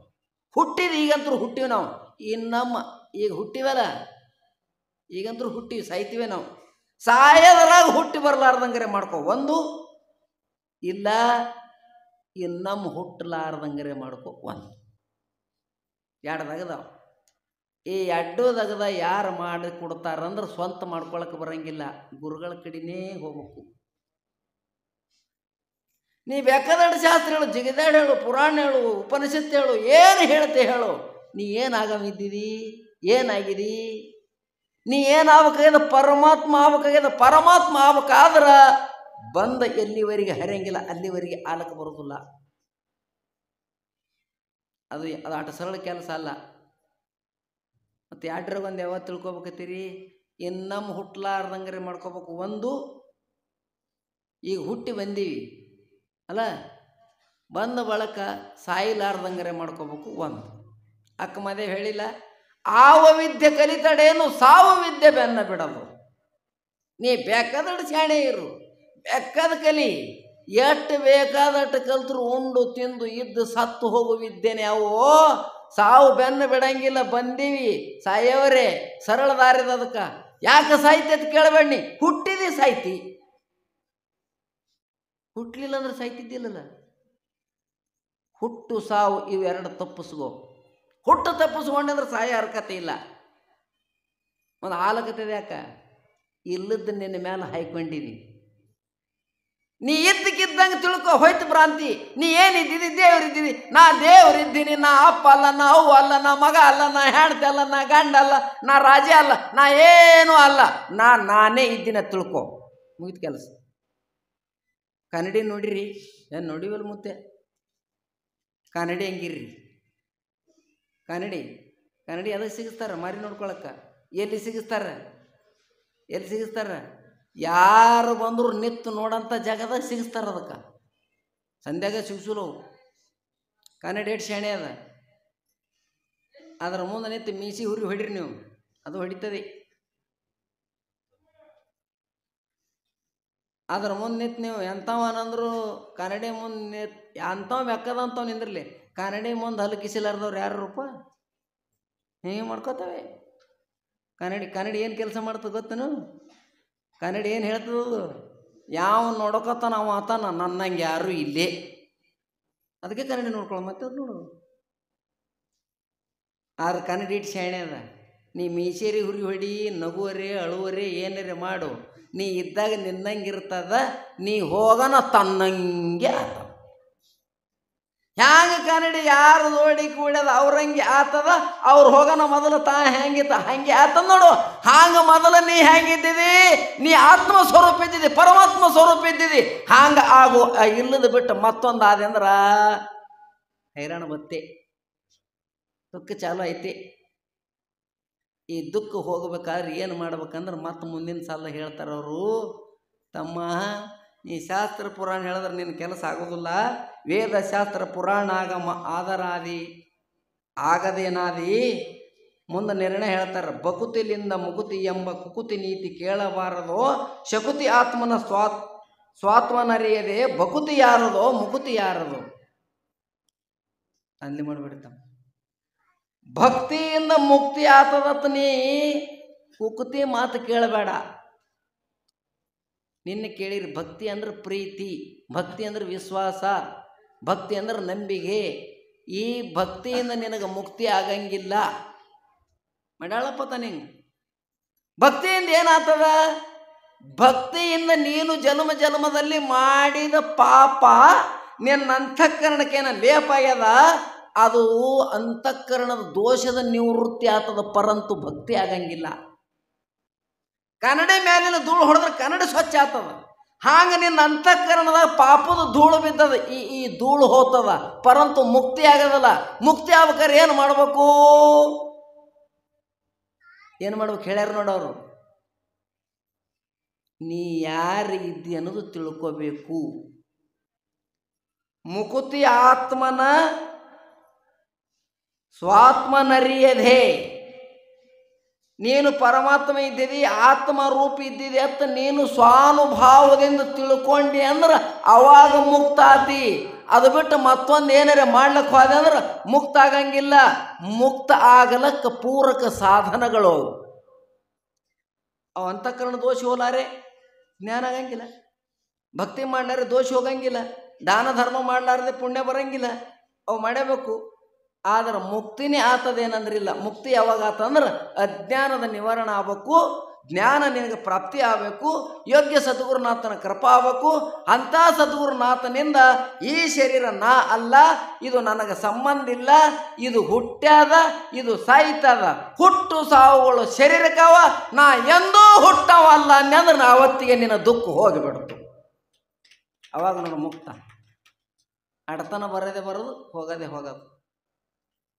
ಹುಟ್ಟಿದ ಈಗಂತರೂ ಹುಟ್ಟಿವಿ ನಾವು, ಇನ್ನಮ್ಮ ಈಗ ಹುಟ್ಟಿವಲ್ಲ, ಈಗಂತರೂ ಹುಟ್ಟಿವಿ, ಸಾಯ್ತೀವಿ ನಾವು. ಸಾಯದ್ರಾಗ ಹುಟ್ಟಿ ಬರಲಾರ್ದಂಗರೆ ಮಾಡ್ಕೊ. ಒಂದು ಇಲ್ಲ, ಇನ್ನಮ್ಮ ಹುಟ್ಟಲಾರ್ದಂಗರೆ ಮಾಡ್ಕೊ. ಒಂದು ಎರಡ್ದಾಗದಾವ. ಈ ಎಡ್ಡೋದಗದ ಯಾರು ಮಾಡಿ ಕೊಡ್ತಾರಂದ್ರೆ ಸ್ವಂತ ಮಾಡ್ಕೊಳಕ್ಕೆ ಬರಂಗಿಲ್ಲ, ಗುರುಗಳ ಕಡೆನೇ ಹೋಗ್ಬೇಕು. ನೀ ಬೇಕಾದಷ್ಟು ಶಾಸ್ತ್ರ ಹೇಳು, ಜಿಗಿದಾಡ್ ಹೇಳು, ಪುರಾಣ ಹೇಳು, ಉಪನಿಷತ್ತು ಹೇಳು, ಏನು ಹೇಳ್ತೆ ಹೇಳು. ನೀ ಏನಾಗಮಿದ್ದೀರಿ, ಏನಾಗಿರಿ? ನೀ ಏನಾಗಬೇಕಾಗ್ಯದ? ಪರಮಾತ್ಮ ಆಗ್ಬೇಕಾಗ್ಯದ. ಪರಮಾತ್ಮ ಆಗ್ಬೇಕಾದ್ರೆ ಬಂದ ಎಲ್ಲಿವರೆಗೆ ಹರಿಯಂಗಿಲ್ಲ, ಅಲ್ಲಿವರೆಗೆ ಆಲಕ್ಕೆ ಬರೋದಿಲ್ಲ. ಅದು ಆಟ ಸರಳ ಕೆಲಸ ಅಲ್ಲ. ಮತ್ತು ಯಾಡ್ರಾಗ ಒಂದು ಯಾವತ್ತು ತಿಳ್ಕೊಬೇಕತ್ತೀರಿ, ಇನ್ನಮ್ಮ ಹುಟ್ಟಲಾರ್ದಂಗರೆ ಮಾಡ್ಕೋಬೇಕು. ಒಂದು, ಈಗ ಹುಟ್ಟಿ ಬಂದೀವಿ ಅಲ್ಲ, ಬಂದ ಬಳಕ ಸಾಯಿಲಾರ್ದಂಗರೆ ಮಾಡ್ಕೋಬೇಕು. ಒಂದು, ಅಕ್ಕ ಮದೇ ಹೇಳಿಲ್ಲ, ಆವ ವಿದ್ಯೆ ಕಲಿತಡೇನು ಸಾವು ವಿದ್ಯೆ ಬೆನ್ನ ಬಿಡೋದು. ನೀ ಬೇಕಾದಷ್ಟು ಶಾಣೆ ಇರು, ಬೇಕಾದ ಕಲಿ, ಎಷ್ಟು ಬೇಕಾದಷ್ಟು ಕಲ್ತರು ಉಂಡು ತಿಂದು ಇದ್ದು ಸತ್ತು ಹೋಗು ವಿದ್ಯೆನೆ ಅವು. ಸಾವು ಬೆನ್ನು ಬಿಡಂಗಿಲ್ಲ. ಬಂದೀವಿ, ಸಾಯವರೇ, ಸರಳ ದಾರಿದ. ಅದಕ್ಕೆ ಯಾಕೆ ಸಾಯ್ತಿ ಅಂತ ಕೇಳಬೇಡಿ. ಹುಟ್ಟಿದಿ ಸಾಯ್ತಿ, ಹುಟ್ಟಲಿಲ್ಲ ಅಂದ್ರೆ ಸಾಯ್ತಿದ್ದಿಲ್ಲಲ್ಲ. ಹುಟ್ಟು ಸಾವು ಇವೆರಡು ತಪ್ಪಿಸ್ಕೋ. ಹುಟ್ಟು ತಪ್ಪಿಸ್ಕೊಂಡ್ರೆ ಸಾಯ ಹರ್ಕತೆ ಇಲ್ಲ. ಒಂದು ಆಲಕತ್ತದೆ ಯಾಕ? ಇಲ್ಲದ್ದು ನಿನ್ನ ಮೇಲೆ ಹಾಯ್ಕೊಂಡಿದಿ. ನೀ ಇದ್ದಕ್ಕಿದ್ದಂಗೆ ತಿಳ್ಕೊ, ಹೋಯ್ತು ಭ್ರಾಂತಿ. ನೀ ಏನಿದ್ದೀರಿ? ದೇವ್ರಿದ್ದೀರಿ. ನಾ ದೇವ್ರಿದ್ದೀನಿ, ನಾ ಅಪ್ಪ ಅಲ್ಲ, ನಾ ಅವ್ವ ಅಲ್ಲ, ನಾ ಮಗ ಅಲ್ಲ, ನಾ ಹೆಂಡತಿ ಅಲ್ಲ, ನಾ ಗಂಡ ಅಲ್ಲ, ನಾ ರಾಜ ಅಲ್ಲ, ನಾ ಏನೂ ಅಲ್ಲ, ನಾನೇ ಇದ್ದೀನಿ ತಿಳ್ಕೊ, ಮುಗಿದ ಕೆಲಸ. ಕನ್ನಡಿ ನೋಡಿರಿ? ಏನು ನೋಡಿವಲ್ಲ ಮುತ್ತೆ? ಕನ್ನಡಿ ಹೆಂಗಿರ್ರಿ? ಕನ್ನಡಿ ಅದಕ್ಕೆ ಸಿಗಿಸ್ತಾರ ಮಾರಿ ನೋಡ್ಕೊಳಕ್ಕೆ. ಎಲ್ಲಿ ಸಿಗಿಸ್ತಾರ? ಯಾರು ಬಂದರು ನಿತ್ತು ನೋಡಂಥ ಜಾಗದಾಗ ಸಿಗಿಸ್ತಾರ. ಅದಕ್ಕೆ ಸಂಧ್ಯಾಗ ಸಿಗಿಸಲು ಕನ್ನಡಿ ಎಷ್ಟು ಶಾಣೆ ಅದ. ಅದರ ಮುಂದೆ ನಿಂತು ಮೀಸಿ ಹುರಿ ಹೊಡಿರಿ ನೀವು, ಅದು ಹೊಡಿತದೆ. ಅದ್ರ ಮುಂದೆ ನಿಂತು ನೀವು ಎಂಥವನಂದ್ರು ಕನ್ನಡಿ ಮುಂದೆ ನಿಂತು ಅಂಥವ್ ಬೆಕ್ಕದಂಥವ್ ನಿಂದ್ರಲಿ. ಕನ್ನಡಿ ಮುಂದೆ ಹಲಕಿಸಿಲಾರ್ದವ್ರು ಯಾರು ರೂಪ ಹಿಂಗೆ ಮಾಡ್ಕೋತವೆ. ಕನ್ನಡಿ ಏನು ಕೆಲಸ ಮಾಡ್ತದೆ ಗೊತ್ತೇನು? ಕನ್ನಡಿ ಏನು ಹೇಳ್ತದದು? ಯಾವ ನೋಡೋಕತ್ತಾನ ಅವ ಆತಾನ, ನನ್ನಂಗೆ ಯಾರೂ ಇಲ್ಲೇ. ಅದಕ್ಕೆ ಕನ್ನಡಿ ನೋಡ್ಕೊಳ್ಳೋ, ಮತ್ತೆ ಅದು ನೋಡೋದು. ಆದ್ರೆ ಕನ್ನಡಿ ಇಟ್ಟು ಶಾಣೆ ಅದ. ನೀ ಮೀಸೇರಿ ಹುರಿ ಹೊಡಿ, ನಗುವರೆ ಅಳುವರೆ ಏನರೆ ಮಾಡು, ನೀ ಇದ್ದಾಗ ನಿನ್ನಂಗಿರ್ತದ, ನೀ ಹೋಗನ ತನ್ನಂಗೆ ಆತ. ಹ್ಯಾಂಗೆ ಕನ್ನಡಿ ಯಾರು ನೋಡಿ ಕೂಡ್ಯದ ಅವ್ರಂಗೆ ಆತದ, ಅವ್ರು ಹೋಗೋಣ ಮೊದಲು ಹೆಂಗಿತ್ತ ಹಂಗೆ ಆತದ ನೋಡು. ಹಾಂಗೆ ಮೊದಲು ನೀ ಹೆಂಗಿದ್ದಿದಿ? ನೀ ಆತ್ಮ ಸ್ವರೂಪ ಇದ್ದಿದಿ, ಪರಮಾತ್ಮ ಸ್ವರೂಪ ಇದ್ದಿದಿ. ಹಾಂಗೆ ಆಗು. ಇಲ್ಲದ ಬಿಟ್ಟು ಮತ್ತೊಂದು ಆದ ಅಂದ್ರೆ ಹೈರಾಣ ಬತ್ತೆ, ದುಃಖ ಚಾಲು ಐತಿ. ಈ ದುಃಖ ಹೋಗ್ಬೇಕಾದ್ರೆ ಏನು ಮಾಡ್ಬೇಕಂದ್ರೆ ಮತ್ತೆ ಮುಂದಿನ ಸಾಲ ಹೇಳ್ತಾರವರು, ತಮ್ಮ ನೀ ಶಾಸ್ತ್ರ ಪುರಾಣ ಹೇಳಿದ್ರೆ ನಿನ್ನ ಕೆಲಸ ಆಗೋದಿಲ್ಲ. ವೇದ ಶಾಸ್ತ್ರ ಪುರಾಣ ಆಗಮ ಆದರಾದಿ ಆಗದೇನಾದಿ. ಮುಂದೆ ನಿರ್ಣಯ ಹೇಳ್ತಾರೆ, ಬಕುತಿಲಿಂದ ಮುಕುತಿ ಎಂಬ ಕುಕುತಿ ನೀತಿ ಕೇಳಬಾರದೋ, ಶಕುತಿ ಆತ್ಮನ ಸ್ವಾತ್ಮನರಿಯದೆ ಬಕುತಿ ಯಾರದೋ ಮುಕುತಿ ಯಾರದೋ. ಅಲ್ಲಿ ಮಾಡಿಬಿಡ್ತಾನೆ. ಭಕ್ತಿಯಿಂದ ಮುಕ್ತಿ ಆತದತ್ತ, ನೀ ಕುಕುತಿ ಮಾತು ಕೇಳಬೇಡ. ನಿನ್ನೆ ಕೇಳಿರಿ, ಭಕ್ತಿ ಅಂದ್ರೆ ಪ್ರೀತಿ, ಭಕ್ತಿ ಅಂದ್ರೆ ವಿಶ್ವಾಸ, ಭಕ್ತಿ ಅಂದ್ರೆ ನಂಬಿಕೆ. ಈ ಭಕ್ತಿಯಿಂದ ನಿನಗೆ ಮುಕ್ತಿ ಆಗಂಗಿಲ್ಲ. ಮಾಡ್ಯಾಳಪ್ಪ ನಿಂಗೆ ಭಕ್ತಿಯಿಂದ ಏನಾಗ್ತದ? ಭಕ್ತಿಯಿಂದ ನೀನು ಜನ್ಮ ಜನ್ಮದಲ್ಲಿ ಮಾಡಿದ ಪಾಪ ನಿನ್ನ ಅಂತಃಕರಣಕ್ಕೇನ ಲೇಪ ಆಗ್ಯದ, ಅದು ಅಂತಃಕರಣದ ದೋಷದ ನಿವೃತ್ತಿ ಆಗ್ತದ, ಪರಂತು ಭಕ್ತಿ ಆಗಂಗಿಲ್ಲ. ಕನ್ನಡಿ ಮೇಲಿನ ಧೂಳು ಹೊಡೆದ್ರೆ ಕನ್ನಡಿ ಸ್ವಚ್ಛ ಆಗ್ತದ. ಹಾಗೆ ನಿನ್ನ ಅಂತಃಕರಣದಾಗ ಪಾಪದ ಧೂಳು ಬಿದ್ದದ, ಈ ಧೂಳು ಹೋಗ್ತದ, ಪರಂತು ಮುಕ್ತಿ ಆಗೋದಲ್ಲ. ಮುಕ್ತಿ ಆಗ್ಬೇಕಾದ್ರೆ ಏನು ಮಾಡ್ಬೇಕು? ಏನು ಮಾಡ್ಬೇಕು ಹೇಳ್ಯಾರ ನೋಡೋರು. ನೀ ಯಾರು ಇದ್ದಿ ಅನ್ನೋದು ತಿಳ್ಕೋಬೇಕು. ಮುಕುತಿ ಆತ್ಮನ ಸ್ವಾತ್ಮನರಿಯದೆ. ನೀನು ಪರಮಾತ್ಮ ಇದ್ದಿದಿ, ಆತ್ಮ ರೂಪ ಇದ್ದಿದಿ ಅಂತ ನೀನು ಸ್ವಾನುಭಾವದಿಂದ ತಿಳ್ಕೊಂಡಿ ಅಂದ್ರೆ ಅವಾಗ ಮುಕ್ತ ಆತಿ. ಅದು ಬಿಟ್ಟು ಮತ್ತೊಂದು ಏನಾರ ಮಾಡ್ಲಿಕ್ಕೆ ಹೋದೆ ಅಂದ್ರೆ ಮುಕ್ತ ಆಗಂಗಿಲ್ಲ. ಮುಕ್ತ ಆಗಲಕ್ಕೆ ಪೂರಕ ಸಾಧನಗಳು ಅವು. ಅಂತಃಕರಣ ದೋಷ ಹೋಲಾರೆ ಜ್ಞಾನ ಆಗಂಗಿಲ್ಲ, ಭಕ್ತಿ ಮಾಡ್ಲಾರೆ ದೋಷ ಹೋಗಂಗಿಲ್ಲ, ದಾನ ಧರ್ಮ ಮಾಡ್ಲಾರದೆ ಪುಣ್ಯ ಬರಂಗಿಲ್ಲ. ಅವು ಮಾಡಬೇಕು. ಆದ್ರೆ ಮುಕ್ತಿನೇ ಆತದೇನಂದ್ರಿಲ್ಲ. ಮುಕ್ತಿ ಯಾವಾಗ ಆತಂದ್ರೆ ಅಜ್ಞಾನದ ನಿವಾರಣೆ ಆಗಬೇಕು, ಜ್ಞಾನ ನಿನಗೆ ಪ್ರಾಪ್ತಿ ಆಗಬೇಕು, ಯೋಗ್ಯ ಸದ್ಗುರುನಾಥನ ಕೃಪಾ ಆಗಬೇಕು. ಅಂಥ ಸದ್ಗುರುನಾಥನಿಂದ ಈ ಶರೀರ ನಾ ಅಲ್ಲ, ಇದು ನನಗೆ ಸಂಬಂಧ ಇಲ್ಲ, ಇದು ಹುಟ್ಟ್ಯಾದ, ಇದು ಸಾಯ್ತದ, ಹುಟ್ಟು ಸಾವುಗಳು ಶರೀರಕ್ಕವ, ನಾ ಎಂದೂ ಹುಟ್ಟವಲ್ಲ ಅನ್ನಂದ್ರೆ ನಾ ಅವತ್ತಿಗೆ ನಿನ್ನ ದುಃಖ ಹೋಗಿಬಿಡ್ತು. ಅವಾಗ ನಾನು ಮುಕ್ತ. ಅಡತನ ಬರೋದೇ ಬರೋದು, ಹೋಗೋದೇ ಹೋಗೋದು.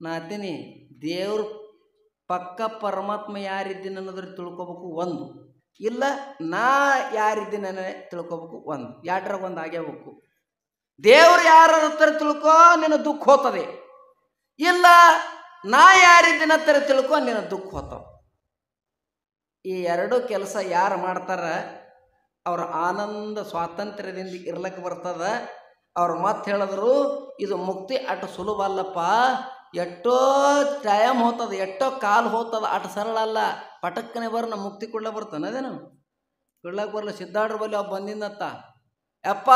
ನಾ ಅಂತೀನಿ, ದೇವ್ರ ಪಕ್ಕ ಪರಮಾತ್ಮ ಯಾರಿದ್ದೀನಿ ಅನ್ನೋದ್ರ ತಿಳ್ಕೊಬೇಕು ಒಂದು, ಇಲ್ಲ ನಾ ಯಾರಿದ್ದೀನಿ ಅನ್ನೋ ತಿಳ್ಕೊಬೇಕು ಒಂದು. ಎರಡರಾಗ ಒಂದು ಆಗ್ಯಬೇಕು. ದೇವ್ರು ಯಾರ ಹತ್ರ ತಿಳ್ಕೊ, ನಿನ್ನ ದುಃಖ ಹೋಗ್ತದೆ. ಇಲ್ಲ ನಾ ಯಾರಿದ್ದೀನಿ ಹತ್ತಿರ ತಿಳ್ಕೊ, ನಿನ್ನ ದುಃಖ ಹೋಗ್ತಾವ. ಈ ಎರಡೂ ಕೆಲಸ ಯಾರು ಮಾಡ್ತಾರ ಅವ್ರ ಆನಂದ ಸ್ವಾತಂತ್ರ್ಯದಿಂದ ಇರ್ಲಕ್ಕೆ ಬರ್ತದ. ಅವ್ರು ಮತ್ತೆ ಹೇಳಿದ್ರು, ಇದು ಮುಕ್ತಿ ಅಷ್ಟು ಸುಲಭ ಅಲ್ಲಪ್ಪ, ಎಷ್ಟೋ ಟೈಮ್ ಹೋಗ್ತದ, ಎಷ್ಟೋ ಕಾಲು ಹೋಗ್ತದ, ಅಷ್ಟು ಸರಳ ಅಲ್ಲ. ಪಟಕ್ಕನೆ ನಮ್ಮ ಮುಕ್ತಿ ಕೊಡ್ಲ ಬರ್ತಾನೆ. ಅದೇನು ಕೊಡ್ಲಕ್ಕೆ ಬರಲ್ಲ. ಸಿದ್ಧಾಡ್ರ ಬಲ್ಲಿ ಅವ್ ಬಂದಿಂದತ್ತ, ಯಪ್ಪ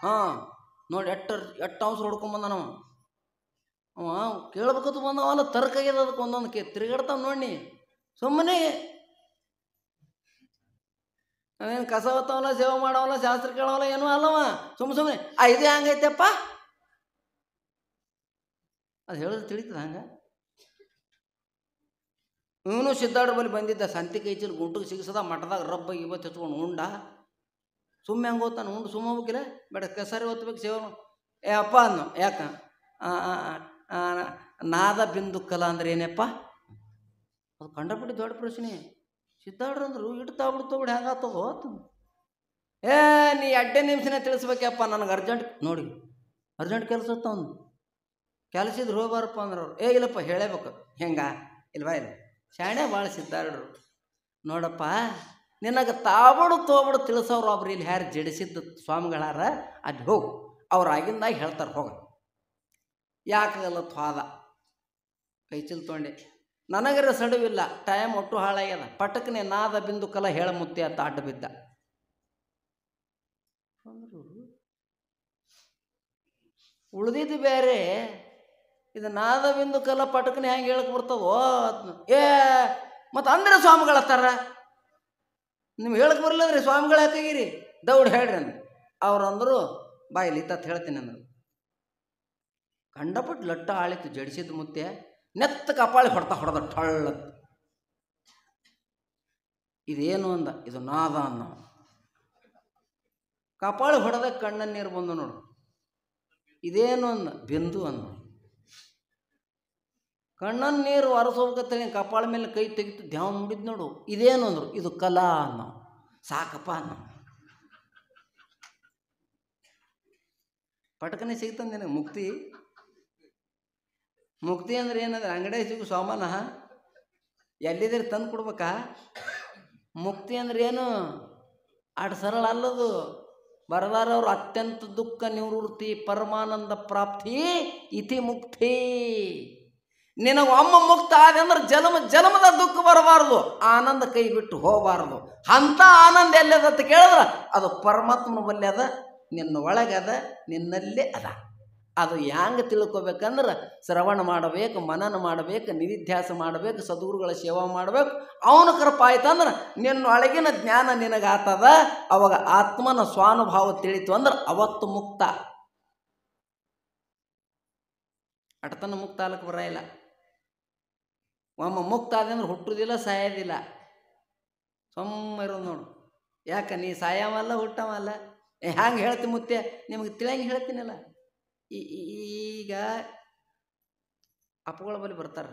ಹಾಂ ನೋಡಿ ಎಷ್ಟು ಅಂಶ ಹೊಡ್ಕೊಂಬಂದ ನಾವು. ಅವ ಕೇಳ್ಬೇಕತ್ತು ಬಂದವಲ್ಲ, ತರ್ಕಾಗ್ಯದ ಅದಕ್ಕೆ ಒಂದೊಂದು ತಿರುಗಾಡ್ತಾವ ನೋಡಿ. ಸುಮ್ಮನೆ ಅವೇನು ಕಸ ಹೊತ್ತವಲ್ಲ, ಸೇವೆ ಮಾಡವಲ್ಲ, ಶಾಸ್ತ್ರ ಕೇಳವಲ್ಲ, ಏನೂ ಅಲ್ಲವ. ಸುಮ್ಮನೆ ಇದು ಹೆಂಗೈತೆಪ್ಪ ಅದು ಹೇಳಿದ್ರೆ ತಿಳಿತದ ಹಂಗೆ. ಇವನು ಸಿದ್ದಾರ್ಥ ಬಳಿ ಬಂದಿದ್ದ, ಸಂತಿ ಕೈಚಲ್ ಗುಂಟಿಗೆ ಸಿಗಿಸದ, ಮಠದಾಗ ರಬ್ಬ ಇವತ್ತು ಹಚ್ಕೊಂಡು ಉಂಡ. ಸುಮ್ಮನೆ ಹೆಂಗೆ ಓದ್ತಾನೆ, ಉಂಡು ಸುಮ್ಮ ಹೋಗಿಲ್ಲ, ಬೇಡ ಕಸರಿ ಓದ್ಬೇಕು ಸೇವನು. ಅಪ್ಪ ಅನ್ನು ಯಾಕ ನಾದ ಬಿಂದು ಕಲ ಅಂದ್ರೆ ಏನಪ್ಪ? ಅದು ಕಂಡಪಟ್ಟಿ ದೊಡ್ಡ ಪ್ರಶ್ನೆ. ಸಿದ್ದಾರ್ಥ ಅಂದ್ರು ಇಟ್ಟು ತಾಬಿಡ್ತೋಬಿಡಿ ಹೆಂಗಾಗ್ತದೋ ಆತು. ನೀ 2 ನಿಮಿಷನೇ ತಿಳಿಸ್ಬೇಕಪ್ಪ, ನನಗೆ ಅರ್ಜೆಂಟ್ ನೋಡಿ, ಅರ್ಜೆಂಟ್ ಕೆಲಸ ಇತ್ತು ಕೆಲಸ ಇದ್ರೆ ಹೋಗ್ಬಾರಪ್ಪ ಅಂದ್ರೆ ಅವ್ರು ಇಲ್ಲಪ್ಪ ಹೇಳೇಬೇಕು. ಹೆಂಗ ಇಲ್ವಾ ಇಲ್ಲ ಶಾಣೆ ಭಾಳ ಸಿದ್ದಾರ್ಡ್ರು. ನೋಡಪ್ಪ ನಿನಗೆ ತಾಬಡು ತಿಳಿಸೋರು ಒಬ್ರು ಇಲ್ಲಿ ಯಾರು ಜಡಿಸಿದ್ದು ಸ್ವಾಮಿಗಳಾರ, ಅಲ್ಲಿ ಹೋಗು, ಅವ್ರು ಆಗಿಂದಾಗ ಹೇಳ್ತಾರೆ ಹೋಗ. ಯಾಕಾಗಲ್ಲ ತ್ವಾದ ಕೈಚಲ್ ತೊಗೊಂಡೆ, ನನಗರ ಸಡುವಿಲ್ಲ, ಟೈಮ್ ಒಟ್ಟು ಹಾಳಾಗ್ಯದ. ಪಟಕನೆ ನಾದ ಬಿಂದು ಕಲ ಹೇಳ ಮುತ್ತೆ ಅಂತ ಅಡ್ಡ ಬಿದ್ದ. ಉಳ್ದಿದ್ದು ಬೇರೆ, ಇದು ನಾದ ಬಿಂದು ಕಲ ಪಟಕನೆ ಹೆಂಗೆ ಹೇಳಕ್ ಬರ್ತದೋ ಮತ್ತು ಅಂದ್ರೆ ಸ್ವಾಮಿಗಳತ್ತಾರ. ನಿಮ್ಗೆ ಹೇಳಕ್ ಬರಲಿಲ್ಲ ಸ್ವಾಮಿಗಳು ಯಾಕಾಗಿರಿ ದೌಡ್ ಹೇಳ್ರಿ ಅಂದ. ಅವ್ರಂದ್ರು ಬಾಯಿಲಿ ತತ್ ಹೇಳ್ತೀನಿ ಅಂದರು. ಕಂಡಪಟ್ಟು ಲಟ್ಟ ಆಳಿತು ಜಡಿಸಿದ ಮುತ್ತೆ, ನೆತ್ತ ಕಪಾಳಿ ಹೊಡೆದ ಟಳ್ಳ. ಇದೇನು ಅಂದ, ಇದು ನಾದ ಅನ್ನ. ಕಪಾಳಿ ಹೊಡೆದ ಕಣ್ಣನ್ನ ನೀರು ಬಂದು ನೋಡು. ಇದೇನು ಅಂದ, ಬಿಂದು ಅಂದ. ಕಣ್ಣನ್ನ ನೀರು ಒರೆಸೋಬೇಕಂತೇಳಿ ಕಪಾಳ ಮೇಲೆ ಕೈ ತೆಗಿತು, ಧ್ಯಾವ ನೋಡಿದ್ ನೋಡು. ಇದೇನು ಅಂದರು, ಇದು ಕಲಾ ಅನ್ನ. ಸಾಕಪ್ಪ ಅನ್ನ. ಪಟಕನೆ ಸಿಗ್ತಂದ ನಿನಗೆ ಮುಕ್ತಿ. ಮುಕ್ತಿ ಅಂದ್ರೆ ಏನಂದ್ರೆ ಅಂಗಡಿ ಸಿಗು ಸಾಮಾನ ಎಲ್ಲಿದ್ರೆ ತಂದು ಕೊಡ್ಬೇಕಾ? ಮುಕ್ತಿ ಅಂದ್ರೆ ಏನು? ಅಡ್ ಸರಳ ಅಲ್ಲದು. ಬರದಾರವ್ರು ಅತ್ಯಂತ ದುಃಖ ನಿವೃತ್ತಿ ಪರಮಾನಂದ ಪ್ರಾಪ್ತಿ ಇತಿ ಮುಕ್ತಿ. ನಿನಗೆ ಒಮ್ಮ ಮುಕ್ತ ಆದ ಅಂದ್ರೆ ಜನ್ಮದ ದುಃಖ ಬರಬಾರ್ದು, ಆನಂದ ಕೈ ಬಿಟ್ಟು ಹೋಗಬಾರ್ದು. ಅಂಥ ಆನಂದ ಎಲ್ಲದ ಕೇಳಿದ್ರೆ ಅದು ಪರಮಾತ್ಮನ ಬಲ್ಲೆ ಅದ, ನಿನ್ನ ಒಳಗದ, ನಿನ್ನಲ್ಲೇ ಅದ. ಅದು ಹ್ಯಾಂಗೆ ತಿಳ್ಕೊಬೇಕಂದ್ರೆ ಶ್ರವಣ ಮಾಡಬೇಕು, ಮನನ ಮಾಡಬೇಕು, ನಿಧಿಧ್ಯಾಸ ಮಾಡಬೇಕು, ಸದ್ಗುರುಗಳ ಸೇವಾ ಮಾಡಬೇಕು. ಅವನ ಕೃಪೆ ಆಯ್ತಂದ್ರೆ ನಿನ್ನೊಳಗಿನ ಜ್ಞಾನ ನಿನಗಾತದ. ಅವಾಗ ಆತ್ಮನ ಸ್ವಾನುಭಾವ ತಿಳಿತು ಅಂದ್ರೆ ಅವತ್ತು ಮುಕ್ತ. ಅಟತನ ಮುಕ್ತ ಅಲಕ್ಕೆ ಬರಾಯಿಲ್ಲ. ಒಮ್ಮ ಮುಕ್ತ ಆದಂದ್ರೆ ಹುಟ್ಟುದಿಲ್ಲ, ಸಾಯೋದಿಲ್ಲ. ಇರೋದು ನೋಡು. ಯಾಕೆ ನೀ ಸಾಯವಲ್ಲ ಹುಟ್ಟವಲ್ಲ. ಹ್ಯಾಂಗೆ ಹೇಳ್ತೀನಿ ಮುತ್ತೆ, ನಿಮಗೆ ತಿಳಿಯಂಗೆ ಹೇಳ್ತೀನಲ್ಲ. ಈಗ ಅಪ್ಪಗಳ ಬಳಿ ಬರ್ತಾರೆ.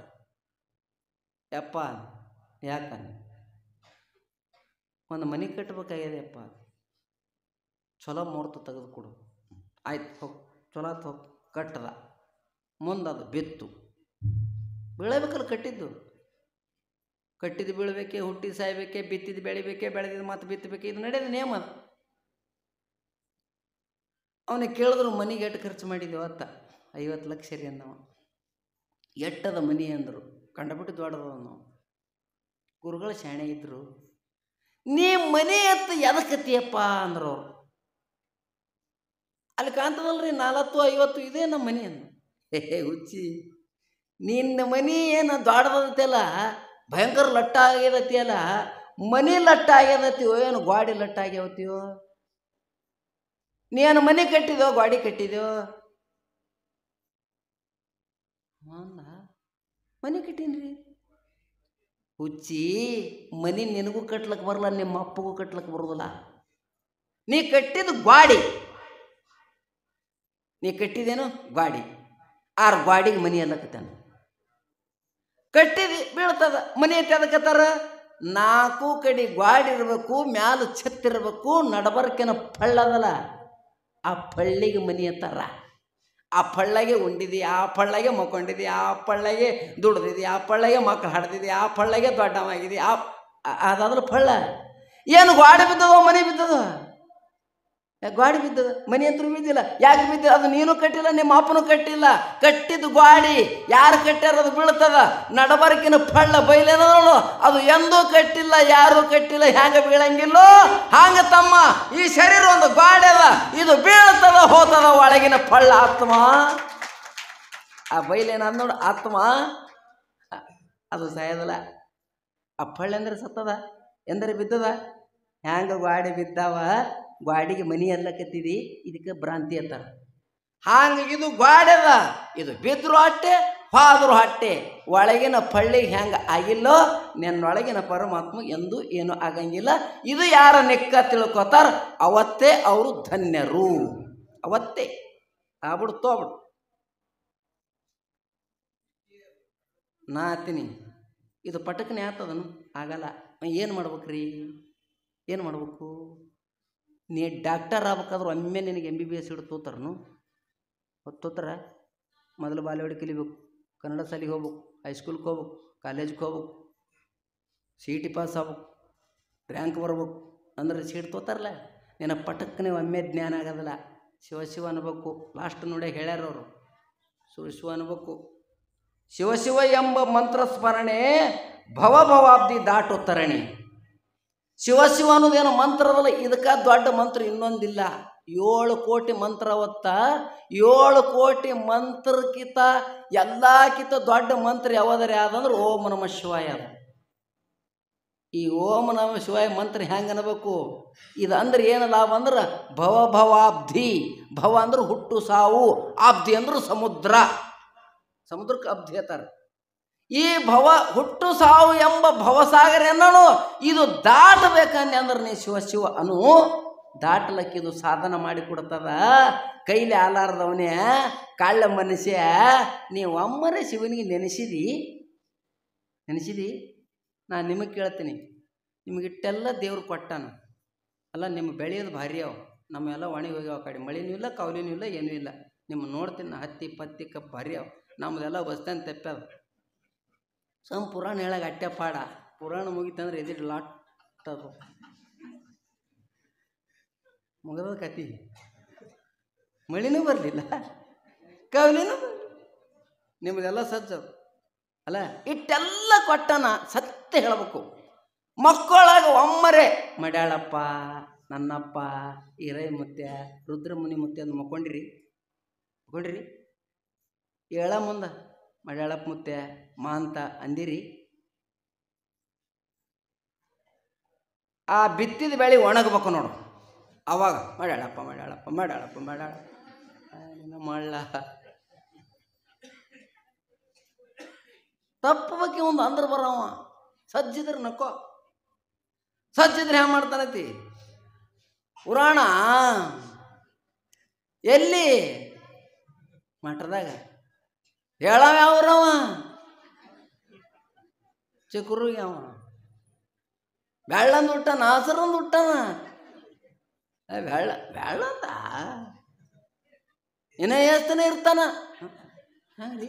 ಯಪ್ಪ ಯಾಕ ಒಂದು ಮನೆ ಕಟ್ಟಬೇಕಾಗಿದೆ ಅಪ್ಪ, ಚಲೋ ಮುಹೂರ್ತ ತೆಗೆದು ಕೊಡು. ಆಯ್ತು ಹೋಗಿ ಚಲೋ ಹೋಗಿ ಕಟ್ಟದ. ಮುಂದದು ಬಿತ್ತು ಬೆಳೆಬೇಕಲ್ಲ. ಕಟ್ಟಿದ್ದು ಬೀಳಬೇಕೆ, ಹುಟ್ಟಿದ್ದು ಸಾಯ್ಬೇಕೆ, ಬಿತ್ತಿದ್ದು ಬೆಳಿಬೇಕೆ, ಬೆಳೆದಿದ್ದು ಮತ್ತೆ ಬಿತ್ತಬೇಕೆ. ಇದು ನಡೆಯೋದು ನೇಮ. ಅವನಿಗೆ ಕೇಳಿದ್ರು ಮನೆಗೆ ಎಷ್ಟು ಖರ್ಚು ಮಾಡಿದ್ದೀವಿ ಅತ್ತ. 50 ಲಕ್ಷ ರೀ ಅಂದವ. ಎಟ್ಟದ ಮನಿ ಅಂದರು. ಕಂಡಬಿಟ್ಟು ದೊಡ್ಡದ ನಾವು. ಗುರುಗಳು ಶಾಣೆ ಇದ್ರು. ನೀ ಮನೆ ಎತ್ತ ಎದಕ್ಕತ್ತಿಯಪ್ಪ ಅಂದರು ಅವರು. ಅಲ್ಲಿ ಕಾಣ್ತದಲ್ರಿ 40, 50 ಇದೇ ನಮ್ಮ ಮನೆ ಅಂದ. ಹುಚ್ಚಿ, ನಿನ್ನ ಮನಿ ಏನು ದೊಡ್ಡದತ್ತಲ್ಲ, ಭಯಂಕರ ಲಟ್ಟ ಆಗ್ಯದತ್ತಿಯಲ್ಲ. ಮನಿ ಲಟ್ಟ ಆಗ್ಯದತ್ತೀವೋ ಏನು ಗಾಡಿ ಲಟ್ಟ ಆಗ್ಯಾವತ್ತೀವೋ? ನೀನು ಮನೆ ಕಟ್ಟಿದೋ ಗಾಡಿ ಕಟ್ಟಿದೋ? ಮನೆ ಕಟ್ಟೀನ್ರಿ. ಹುಚ್ಚಿ, ಮನೆ ನಿನಗೂ ಕಟ್ಲಕ್ಕೆ ಬರಲ್ಲ, ನಿಮ್ಮ ಅಪ್ಪಗೂ ಕಟ್ಲಕ್ಕೆ ಬರೋದಿಲ್ಲ. ನೀ ಕಟ್ಟಿದ ಗಾಡಿ, ನೀ ಕಟ್ಟಿದೇನು ಗಾಡಿ. ಗಾಡಿಗೆ ಮನಿ ಅಲ್ಲಕತ್ತಾನ. ಕಟ್ಟಿದಿ ಬೀಳ್ತದ. ಮನೆ ಐತೆ ಅದಕ್ಕತ್ತಾರ 4 ಕಡೆ ಗಾಡಿ ಇರಬೇಕು, ಮ್ಯಾಲ ಛತ್ತಿರಬೇಕು, ನಡಬರ್ಕೆನ ಪಳ್ಳದಲ್ಲ, ಆ ಪಳ್ಳಿಗೆ ಮನಿ ಅಂತಾರ. ಆ ಪಳ್ಳಗೆ ಉಂಡಿದಿ, ಆ ಪಳ್ಳಗೆ ಮಕ್ಕೊಂಡಿದಿ, ಆ ಪಳ್ಳಗೆ ದುಡ್ದಿದಿ, ಆ ಪಳ್ಳಗೆ ಮಕ್ಕಳು ಹಾಡ್ದಿದಿ, ಆ ಪಳ್ಳಗೆ ದೊಡ್ಡವಾಗಿದಿ. ಅದಾದ್ರೆ ಪಳ್ಳ ಏನು ಗಾಡಿ ಬಿದ್ದದೋ ಮನೆ ಬಿದ್ದದ? ಗಾಡಿ ಬಿದ್ದದ, ಮನೆ ಅಂತೂ ಬಿದ್ದಿಲ್ಲ. ಯಾಕೆ ಬಿದ್ದ? ಅದು ನೀನು ಕಟ್ಟಿಲ್ಲ, ನಿಮ್ಮ ಅಪ್ಪನೂ ಕಟ್ಟಿಲ್ಲ. ಕಟ್ಟಿದ್ದು ಗಾಡಿ ಯಾರು ಕಟ್ಟ್ಯಾರ ಅದು ಬೀಳ್ತದ. ನಡಬರ್ಕಿನ ಪಳ್ಳ ಬೈಲೇನೋ ಅದು ಎಂದೂ ಕಟ್ಟಿಲ್ಲ, ಯಾರೂ ಕಟ್ಟಿಲ್ಲ. ಹ್ಯಾಂಗ ಬೀಳಂಗಿಲ್ಲೋ ಹಾಂಗ ತಮ್ಮ ಈ ಶರೀರ ಒಂದು ಗಾಡಿ ಅದ, ಇದು ಬೀಳ್ತದ ಹೋತದ ಒಳಗಿನ ಪಳ್ಳ ಆತ್ಮ. ಆ ಬೈಲೇನ ನೋಡು ಆತ್ಮ, ಅದು ಸಾಯದಲ್ಲ. ಆ ಪಳ್ಳ ಎಂದರೆ ಸತ್ತದ, ಎಂದರೆ ಬಿದ್ದದ. ಹ್ಯಾಂಗ ಗಾಡಿ ಬಿದ್ದಾವ ಗಾಡಿಗೆ ಮನಿ ಅಲ್ಲಕತ್ತಿದಿ ಇದಕ್ಕೆ ಭ್ರಾಂತಿ ಅಂತಾರ. ಹಾಂಗ ಇದು ಗಾಡ್ಯದ, ಇದು ಬಿದ್ರು ಅಟ್ಟೆ ಹಾದ್ರು ಅಟ್ಟೆ. ಒಳಗಿನ ಪಳ್ಳಿಗೆ ಹೆಂಗ ಆಗಿಲ್ಲೋ ನಿನ್ನೊಳಗಿನ ಪರಮಾತ್ಮ ಎಂದೂ ಏನು ಆಗಂಗಿಲ್ಲ. ಇದು ಯಾರ ನೆಕ್ಕ ತಿಳ್ಕೊತಾರ ಅವತ್ತೇ ಅವರು ಧನ್ಯರು. ಅವತ್ತೇ ಆಗ್ಬಿಡ್ತು ಆಗ್ಬಿಡು. ನಾ ಹತ್ತೀನಿ ಇದು ಪಟಕನೆ ಆಗ್ತದನು ಆಗಲ್ಲ. ಏನು ಮಾಡ್ಬೇಕ್ರಿ? ಏನು ಮಾಡ್ಬೇಕು? ನೀ ಡಾಕ್ಟರ್ ಆಗ್ಬೇಕಾದ್ರೆ ಒಮ್ಮೆ ನಿನಗೆ MBBS ಹಿಡಿದು ತೋತಾರನು ತೋತಾರ. ಮೊದಲು ಬಾಲ್ಯವಾಡಿ ಕಲಿಬೇಕು, ಕನ್ನಡ ಶಾಲೆಗೆ ಹೋಗ್ಬೇಕು, ಹೈಸ್ಕೂಲ್ಗೆ ಹೋಗ್ಬೇಕು, ಕಾಲೇಜ್ಗೆ ಹೋಗ್ಬೇಕು, CET ಪಾಸ್ ಆಗ್ಬೇಕು, ರ್ಯಾಂಕ್ ಬರ್ಬೇಕು ಅಂದ್ರೆ ಸೀಟ್ ತೋತಾರಲ್ಲ. ನಿನ್ನ ಪಟಕ್ಕನೆ ಒಮ್ಮೆ ಜ್ಞಾನ ಆಗೋದಿಲ್ಲ. ಶಿವ ಅನ್ಬೇಕು. ಲಾಸ್ಟ್ ನೋಡಿ ಹೇಳ್ಯಾರವರು ಶಿವ ಅನ್ಬೇಕು. ಶಿವ ಎಂಬ ಮಂತ್ರ ಸ್ಮರಣೆ ಭವಭವಾಬ್ದಿ ದಾಟು ತರಣಿ. ಶಿವ ಅನ್ನೋದೇನು ಮಂತ್ರ ಅದಲ್ಲ, ಇದಕ್ಕೆ ದೊಡ್ಡ ಮಂತ್ರ ಇನ್ನೊಂದಿಲ್ಲ. 7 ಕೋಟಿ ಮಂತ್ರ ಅವತ್ತ 7 ಕೋಟಿ ಮಂತ್ರಕ್ಕಿಂತ ಎಲ್ಲಕ್ಕಿಂತ ದೊಡ್ಡ ಮಂತ್ರ ಯಾವುದರೆ ಆದಂದ್ರೆ ಓಂ ನಮಃ ಶಿವಾಯ ಅದ. ಈ ಓಂ ನಮಃ ಶಿವಾಯ ಮಂತ್ರ ಹೆಂಗೆ ಅನ್ಬೇಕು? ಇದು ಅಂದ್ರೆ ಏನು ಲಾಭ ಅಂದ್ರೆ ಭವಭವಾಬ್ಧಿ. ಭವ ಅಂದ್ರೆ ಹುಟ್ಟು ಸಾವು, ಆಬ್ಧಿ ಅಂದ್ರೆ ಸಮುದ್ರ. ಸಮುದ್ರಕ್ಕೆ ಅಬ್ಧಿ ಅಂತಾರೆ. ಈ ಭವ ಹುಟ್ಟು ಸಾವು ಎಂಬ ಭವಸಾಗರ ಏನೋ ಇದು ದಾಟಬೇಕಂದ್ರೆ ಅಂದ್ರೆ ನೀ ಶಿವ ಅನು ದಾಟಲಕ್ಕಿದು ಸಾಧನ ಮಾಡಿ ಕೊಡ್ತದ. ಕೈಲಿ ಆಲಾರದವನೇ ಕಳ್ಳ ಮನುಷ್ಯ, ನೀವು ಒಮ್ಮರೆ ಶಿವನಿಗೆ ನೆನೆಸಿದಿ. ನಾನು ನಿಮಗೆ ಕೇಳ್ತೀನಿ, ನಿಮಗಿಟ್ಟೆಲ್ಲ ದೇವ್ರು ಕೊಟ್ಟಾನ ಅಲ್ಲ, ನಿಮ್ಮ ಬೆಳೆಯೋದು ಭಾರಿ ಅವು. ನಮ್ಮೆಲ್ಲ ಒಣಗಿ ಹೋಗ್ಯಾವ. ಕಡೆ ಮಳೆನೂ ಇಲ್ಲ, ಕವಲಿನೂ ಇಲ್ಲ, ಏನೂ ಇಲ್ಲ. ನಿಮ್ಮ ನೋಡ್ತೀನಿ ನಾ ಹತ್ತಿ ಪತ್ತಿ ಕಪ್ಪು ಭಾರಿ ಅವು. ನಮ್ಮದೆಲ್ಲ ಬಸ್ತಾನೆ ತೆಪ್ಪದ. ಪುರಾಣ ಹೇಳಾಗ ಅಟ್ಟೆ ಪಾಡ. ಪುರಾಣ ಮುಗಿತಂದ್ರೆ ಎದಿಟ್ಟು ಲಾಟದು ಮುಗದ ಕತಿ. ಮಳಿನೂ ಬರಲಿಲ್ಲ, ಕವಲಿನೂ ಬರಲಿಲ್ಲ. ನಿಮ್ಮದೆಲ್ಲ ಸಜ್ಜದು ಅಲ್ಲ. ಇಟ್ಟೆಲ್ಲ ಕೊಟ್ಟನ ಸತ್ಯ ಹೇಳಬೇಕು. ಮಕ್ಕಳಾಗ ಒಮ್ಮರೆ ಮಡ್ಯಾಳಪ್ಪ, ನನ್ನಪ್ಪ, ಹಿರೈ ಮುತ್ಯ, ರುದ್ರಮುನಿ ಮುತ್ಯ ಅಂತ ಮಕ್ಕೊಂಡಿರಿ. ಹೇಳ ಮುಂದೆ ಮಡ್ಯಾಳಪ್ಪ ಮುತ್ಯ ಮಾ ಅಂತ ಅಂದಿರಿ. ಆ ಬಿತ್ತಿದ ಬೆಳೆ ಒಣಗಬೇಕು ನೋಡು. ಅವಾಗ ಮಡ್ಯಾಳಪ್ಪ ಮಳ್ಳ ತಪ್ಪ ಬಗ್ಗೆ ಒಂದು ಅಂದ್ರೆ ಬರವ. ಸಜ್ಜಿದ್ರೆ ನಕ್ಕೋ, ಸಜ್ಜಿದ್ರೆ ಹ್ಯಾಂಗ ಮಾಡ್ತಾನತಿ ಪುರಾಣ. ಎಲ್ಲಿ ಮಠದಾಗ ಹೇಳವ ಯಾವ್ರವ ಚಿಕ್ಕರಿಗೆ ಅವ ಬೆಳ್ಳಂದು ಹುಟ್ಟಾನ, ಹಸರಂದು ಹುಟ್ಟಾನ. ಬೆಳ್ಳಂದ ಇನ್ನೇ ಎಷ್ಟನೇ ಇರ್ತಾನ. ಹಾಂಗ್ರಿ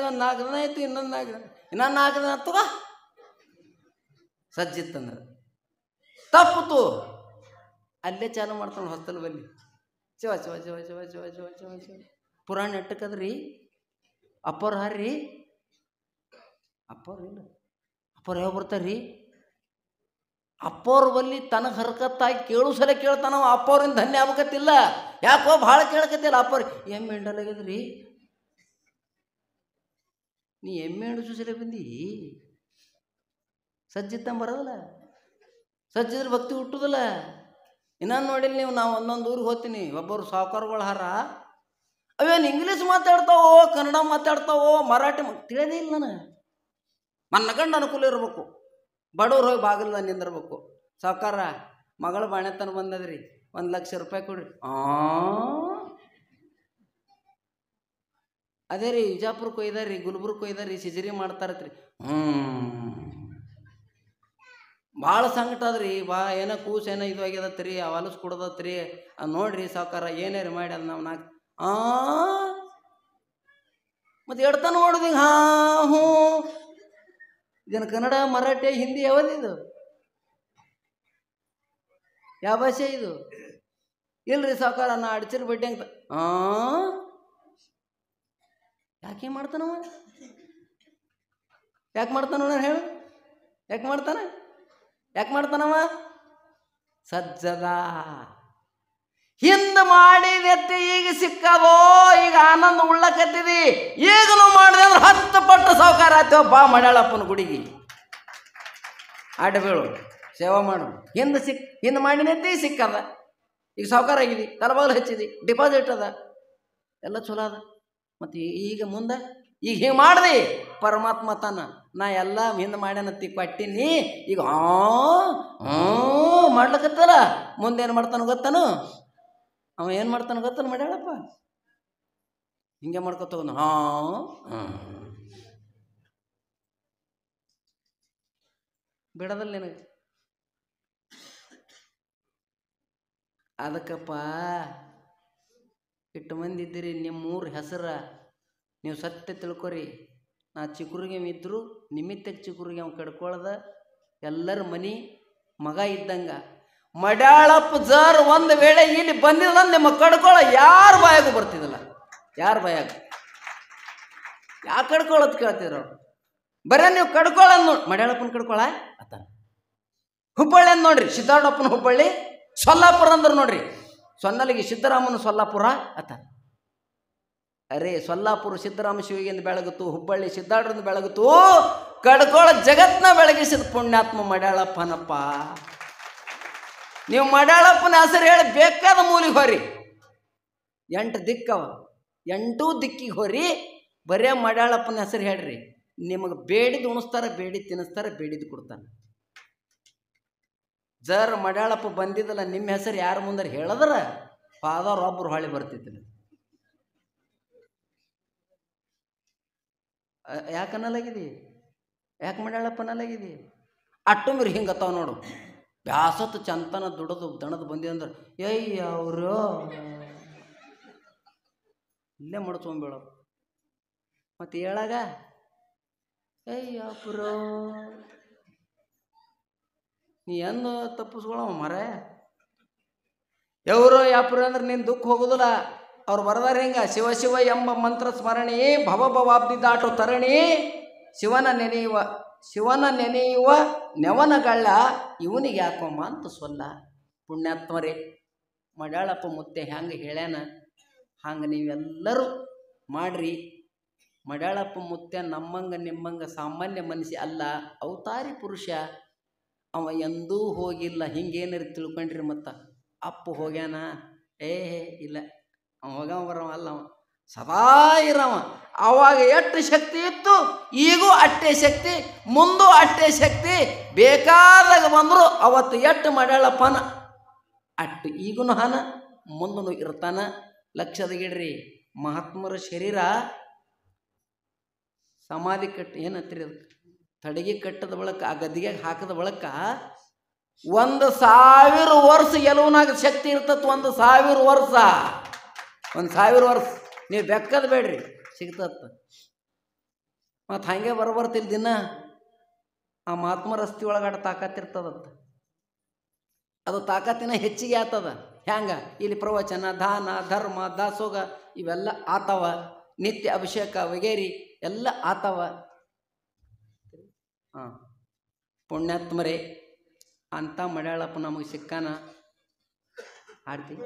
ಒಂದು 4 ದಿನ ಆಯ್ತು, ಇನ್ನೊಂದು 4 ದಿನ, ಇನ್ನೊಂದು 4 ದಿನ ಹತ್ತವ ಸಜ್ಜಿತ್ತಂದ್ರೆ ತಪ್ಪುತು. ಅಲ್ಲೇ ಚಾಲು ಮಾಡ್ತಾನೆ ಹೊಸ್ತಲ್ ಬಲ್ಲಿ. ಶಿವ ಪುರಾಣ ಎಟ್ಟಕ್ಕದ್ರಿ. ಅಪ್ಪವ್ರು ಹಾರ್ರಿ, ಅಪ್ಪವ್ರು ಇಲ್ಲ, ಅಪ್ಪವ್ರು ಯಾವ ಬರ್ತಾರ್ರಿ? ಅಪ್ಪವ್ರ ಬಲ್ಲಿ ತನಗೆ ಹರ್ಕತ್ತಾಗಿ ಕೇಳು ಸಲ ಕೇಳ್ತಾನವ. ಅಪ್ಪವ್ರಿಂದ ಧನ್ಯ ಆಗ್ಬೇಕತ್ತಿಲ್ಲ. ಯಾಕೋ ಭಾಳ ಕೇಳಕತ್ತಿಲ್ಲ. ಅಪ್ಪವ್ರು ಎಮ್ಮೆ ಹಿಂಡಲಾಗ್ಯದ್ರಿ. ನೀ ಎಮ್ಮೆ ಹಿಂಡು ಸಲ ಬಂದಿ ಸಜ್ಜಿತ್ತಂಬರದಲ್ಲ. ಸಜ್ಜಿದ್ರೆ ಭಕ್ತಿ ಹುಟ್ಟುದಲ್ಲ. ಇನ್ನೊಂದು ನೋಡಿಲ್ಲ ನೀವು, ನಾವು ಒಂದೊಂದು ಊರಿಗೆ ಹೋಗ್ತೀನಿ, ಒಬ್ಬರು ಸಾವುಕಾರಗಳು ಹಾರ ಅವೇನು ಇಂಗ್ಲೀಷ್ ಮಾತಾಡ್ತಾವೋ, ಕನ್ನಡ ಮಾತಾಡ್ತಾವೋ, ಮರಾಠಿ ತಿಳಿಯೋದೇ ಇಲ್ಲ. ಮನ್ನಗಂಡು ಅನುಕೂಲ ಇರಬೇಕು. ಬಡವ್ರು ಹೋಗಿ ಬಾಗಿಲ್ದ ನಿಂದಿರ್ಬೇಕು. ಸಾವುಕಾರ ಮಗಳ ಬಾಣೆತನ ಬಂದದ್ರಿ, 1 ಲಕ್ಷ ರೂಪಾಯಿ ಕೊಡ್ರಿ. ಅದೇ ರೀ ವಿಜಾಪುರಕ್ಕೆ ಒಯ್ದಾರಿ, ಗುಲ್ಬರ್ಗಕ್ಕೆ ಒಯ್ದಾರಿ, ಸಿಜರಿ ಮಾಡ್ತಾರತ್ರಿ. ಭಾಳ ಸಂಕಟ ಅದ್ರಿ. ಏನೋ ಕೂಸು ಏನೋ ಇದು ಆಗ್ಯದತ್ರಿ, ಹೊಲಸು ಕೊಡದತ್ರಿ. ಅದು ನೋಡ್ರಿ ಸಾವುಕಾರ ಏನೇರಿ ಮಾಡಿ ಅದು ನಾವು 4 ಮತ್ತು ಎಡ್ತಾನ ನೋಡುದು. ಹ್ಞೂ ಇದನ್ನು ಕನ್ನಡ, ಮರಾಠಿ, ಹಿಂದಿ ಯಾವದಿದು? ಯಾವ ಭಾಷೆ ಇದು? ಇಲ್ರಿ ಸಾವುಕಾರ ನಾ ಅಡ್ಚಿರ್ ಬಡ್ಡಿ ಅಂತ. ಯಾಕೆ ಮಾಡ್ತಾನವ? ಯಾಕೆ ಮಾಡ್ತಾನ ಹೇಳು? ಯಾಕೆ ಮಾಡ್ತಾನವ? ಸಜ್ಜದ ಹಿಂದೆ ಮಾಡಿದೆತ್ತೆ ಈಗ ಸಿಕ್ಕದೋ, ಈಗ ಆನಂದ ಉಳ್ಳಕತ್ತಿದಿ. ಈಗಲೂ ಮಾಡಿದೆ ಅಂದ್ರೆ 10 ಪಟ್ಟು ಸಾವುಕಾರ ಆಯ್ತೇವ. ಬಾ ಮಡ್ಯಾಳಪ್ಪನ ಗುಡಿಗೆ ಆಡಬೇಳು. ಸೇವಾ ಮಾಡು. ಹಿಂದೆ ಮಾಡಿನೈತಿ ಸಿಕ್ಕದ. ಈಗ ಸಾವುಕಾರ ಆಗಿದೆ, ತಲಬಾಗಲು ಹಚ್ಚಿದಿ, ಡಿಪಾಸಿಟ್ ಅದ, ಎಲ್ಲ ಚಲೋ ಅದ. ಮತ್ತು ಈಗ ಮುಂದೆ ಈಗ ಹಿಂಗೆ ಮಾಡಿದೆ ಪರಮಾತ್ಮ ತಾನ ನಾ ಎಲ್ಲ ಹಿಂದೆ ಮಾಡ್ಯಾನತ್ತಿ ಕೊಟ್ಟಿನಿ. ಈಗ ಮಾಡ್ಲಕತ್ತಲ್ಲ, ಮುಂದೇನು ಮಾಡ್ತಾನೋ ಗೊತ್ತಾನು? ಅವ ಏನು ಮಾಡ್ತಾನೋ ಗೊತ್ತಾನು ಮಾಡ್ಯಾಳಪ್ಪ. ಹಿಂಗೆ ಮಾಡ್ಕೊತ ಹೋಗೋದು. ಬಿಡದಲ್ಲ ನಿನಗೆ. ಅದಕ್ಕಪ್ಪ ಇಟ್ಟು ಮಂದಿ ಇದ್ದೀರಿ, ನಿಮ್ಮೂರ ಹೆಸರ ನೀವು ಸತ್ಯ ತಿಳ್ಕೊರಿ. ನಾ ಚಿಕ್ಕೂರಿಗೆ ಇದ್ದರು ನಿಮಿತ್ತಕ್ಕೆ ಚಿಕ್ಕೂರಿಗೆ ಅವ್ನು ಕಡ್ಕೊಳ್ದ ಎಲ್ಲರ ಮನೆ ಮಗ ಇದ್ದಂಗ. ಮಡ್ಯಾಳಪ್ಪ ಜರ್ ಒಂದು ವೇಳೆ ಇಲ್ಲಿ ಬಂದಿಲ್ಲ ನಿಮ್ಮ ಕಡ್ಕೊಳ ಯಾರ ಬಾಯಾಗೂ ಬರ್ತಿದ್ದಿಲ್ಲ. ಯಾರ ಬಾಯಾಗ ಯಾಕೆ ಕಡ್ಕೊಳ್ಳೋದು ಕೇಳ್ತಿದ್ರು ಅವ್ರು. ಬರೀ ನೀವು ಕಡ್ಕೊಳ್ಳೋದು ನೋಡಿ, ಮಡ್ಯಾಳಪ್ಪನ ಕಡ್ಕೊಳ ಅತ್ತ. ಹುಬ್ಬಳ್ಳಿ ಅಂದ್ ನೋಡ್ರಿ, ಸಿದ್ದಾರೂಢಪ್ಪನ ಹುಬ್ಬಳ್ಳಿ. ಸೊಲ್ಲಾಪುರ ಅಂದ್ರೆ ನೋಡ್ರಿ, ಸೊನ್ನಲಿಗೆ ಸಿದ್ದರಾಮನ ಸೊಲ್ಲಾಪುರ ಅತ್ತ. ಅರೇ ಸೊಲ್ಲಾಪುರ ಸಿದ್ದರಾಮ ಶಿವಿಗೆಂದು ಬೆಳಗುತ್ತು, ಹುಬ್ಬಳ್ಳಿ ಸಿದ್ದಾರೂಢರಿಂದ ಬೆಳಗುತ್ತು. ಕಡ್ಕೊಳ ಜಗತ್ನ ಬೆಳಗಿಸಿದ ಪುಣ್ಯಾತ್ಮ ಮಡ್ಯಾಳಪ್ಪನಪ್ಪ. ನೀವು ಮಡ್ಯಾಳಪ್ಪನ ಹೆಸರು ಹೇಳಿ ಬೇಕಾದ ಮೂಲಿಗೆ ಹೋರಿ. 8 ದಿಕ್ಕವ, 8 ದಿಕ್ಕಿಗೆ ಹೋರಿ. ಬರೇ ಮಡ್ಯಾಳಪ್ಪನ ಹೆಸರು ಹೇಳ್ರಿ, ನಿಮಗೆ ಬೇಡಿದ್ದು ಉಣಿಸ್ತಾರೆ, ಬೇಡಿದ್ದು ತಿನ್ನಿಸ್ತಾರೆ, ಬೇಡಿದ್ದು ಕೊಡ್ತಾನೆ. ಜರ್ ಮಡ್ಯಾಳಪ್ಪ ಬಂದಿದ್ದಲ್ಲ ನಿಮ್ಮ ಹೆಸರು ಯಾರ ಮುಂದೆ ಹೇಳಿದ್ರ ಪಾದವ್ರು ಒಬ್ಬರು ಹೊಳಿ ಬರ್ತಿದ್ದಿಲ್ಲ. ಯಾಕೆ ಅನ್ನಲಾಗಿದಿ? ಯಾಕೆ ಮಡ್ಯಾಳಪ್ಪ ಅನ್ನಲಾಗಿದಿ? ಅಟ್ಟುಮಿರಿ ಹಿಂಗತ್ತಾವ ನೋಡು. ಬ್ಯಾಸತ್ತು ಚಂತನ ದುಡದು ದಣದು ಬಂದಿದಂದ್ರೆ ಅವರು ಇಲ್ಲೇ ಮಡ್ಸ್ಕೊಂಬೇಡ. ಮತ್ತು ಹೇಳಾಗ ಅಪ್ಪರೋ ನೀ ಎಂದು ತಪ್ಪಿಸ್ಕೊಳವ ಮರ. ಎವರು ಯಾಪುರ ಅಂದ್ರೆ ನೀನು ದುಃಖ ಹೋಗುದಿಲ್ಲ. ಅವ್ರು ಬರದಾರ ಹಿಂಗ, ಶಿವ ಶಿವ ಎಂಬ ಮಂತ್ರ ಸ್ಮರಣಿ ಭವಭವಾಬ್ದಿ ದಾಟು ತರಣಿ. ಶಿವನ ನೆನೆಯುವ ನೆವನಗಳ್ಳ ಇವನಿಗೆ ಯಾಕೊಮ್ಮ ಅಂತ ಸೊಲ್ಲ. ಪುಣ್ಯಾತ್ಮರೇ, ಮಡ್ಯಾಳಪ್ಪ ಮುತ್ತೆ ಹೆಂಗೆ ಹೇಳ್ಯಾನ ಹಂಗೆ ನೀವೆಲ್ಲರೂ ಮಾಡ್ರಿ. ಮಡ್ಯಾಳಪ್ಪ ಮುತ್ತೆ ನಮ್ಮಂಗ ನಿಮ್ಮಂಗ ಸಾಮಾನ್ಯ ಮನುಷ್ಯ ಅಲ್ಲ, ಅವತಾರಿ ಪುರುಷ. ಅವ ಎಂದೂ ಹೋಗಿಲ್ಲ. ಹಿಂಗೇನಾರು ತಿಳ್ಕೊಂಡ್ರಿ ಮತ್ತು ಅಪ್ಪ ಹೋಗ್ಯಾನ ಇಲ್ಲ, ಅವ ಹೋಗವ ಬರವ ಅಲ್ಲ, ಅವ ಸದಾ ಇರವ. ಅವಾಗ ಎಷ್ಟು ಶಕ್ತಿ ಇತ್ತು ಈಗೂ ಅಟ್ಟೆ ಶಕ್ತಿ, ಮುಂದೂ ಅಟ್ಟೆ ಶಕ್ತಿ. ಬೇಕಾದಾಗ ಬಂದರು ಅವತ್ತು ಎಷ್ಟು ಮಡ್ಯಾಳಪ್ಪನ ಅಟ್ಟು ಈಗೂ ಹನ, ಮುಂದೂ ಇರ್ತಾನ. ಲಕ್ಷದಗಿಡ್ರಿ. ಮಹಾತ್ಮರ ಶರೀರ ಸಮಾಧಿ ಕಟ್ಟಿ ಏನತ್ರಿ ಅದಕ್ಕೆ ತಡಗಿ ಕಟ್ಟದ ಬಳಕ ಆ ಗದ್ದಿಗೆ ಹಾಕದ ಬಳಕ 1,000 ವರ್ಷ ಎಲುವನಾಗ ಶಕ್ತಿ ಇರ್ತತ್. 1,000 ವರ್ಷ, 1,000 ವರ್ಷ ನೀವು ಬೆಕ್ಕದ ಬೇಡ್ರಿ ಸಿಗ್ತತ್ತ. ಮತ್ತು ಹಾಗೆ ಬರ್ತಿಲ್ಲ ದಿನ ಆ ಮಹಾತ್ಮ ರಸ್ತೆ ಒಳಗಾಟ ತಾಕತ್ತಿರ್ತದತ್ತ. ಅದು ತಾಕತ್ತಿನ ಹೆಚ್ಚಿಗೆ ಆತದ. ಹ್ಯಾಂಗ ಇಲ್ಲಿ ಪ್ರವಚನ, ದಾನ, ಧರ್ಮ, ದಾಸೋಗ ಇವೆಲ್ಲ ಆತವ. ನಿತ್ಯ ಅಭಿಷೇಕ ವಗೇರಿ ಎಲ್ಲ ಆತವ. ಪುಣ್ಯಾತ್ಮರೇ, ಅಂತ ಮಡ್ಯಾಳಪ್ಪ ನಮಗೆ ಸಿಕ್ಕಾನ. ಆಡ್ತೀವಿ.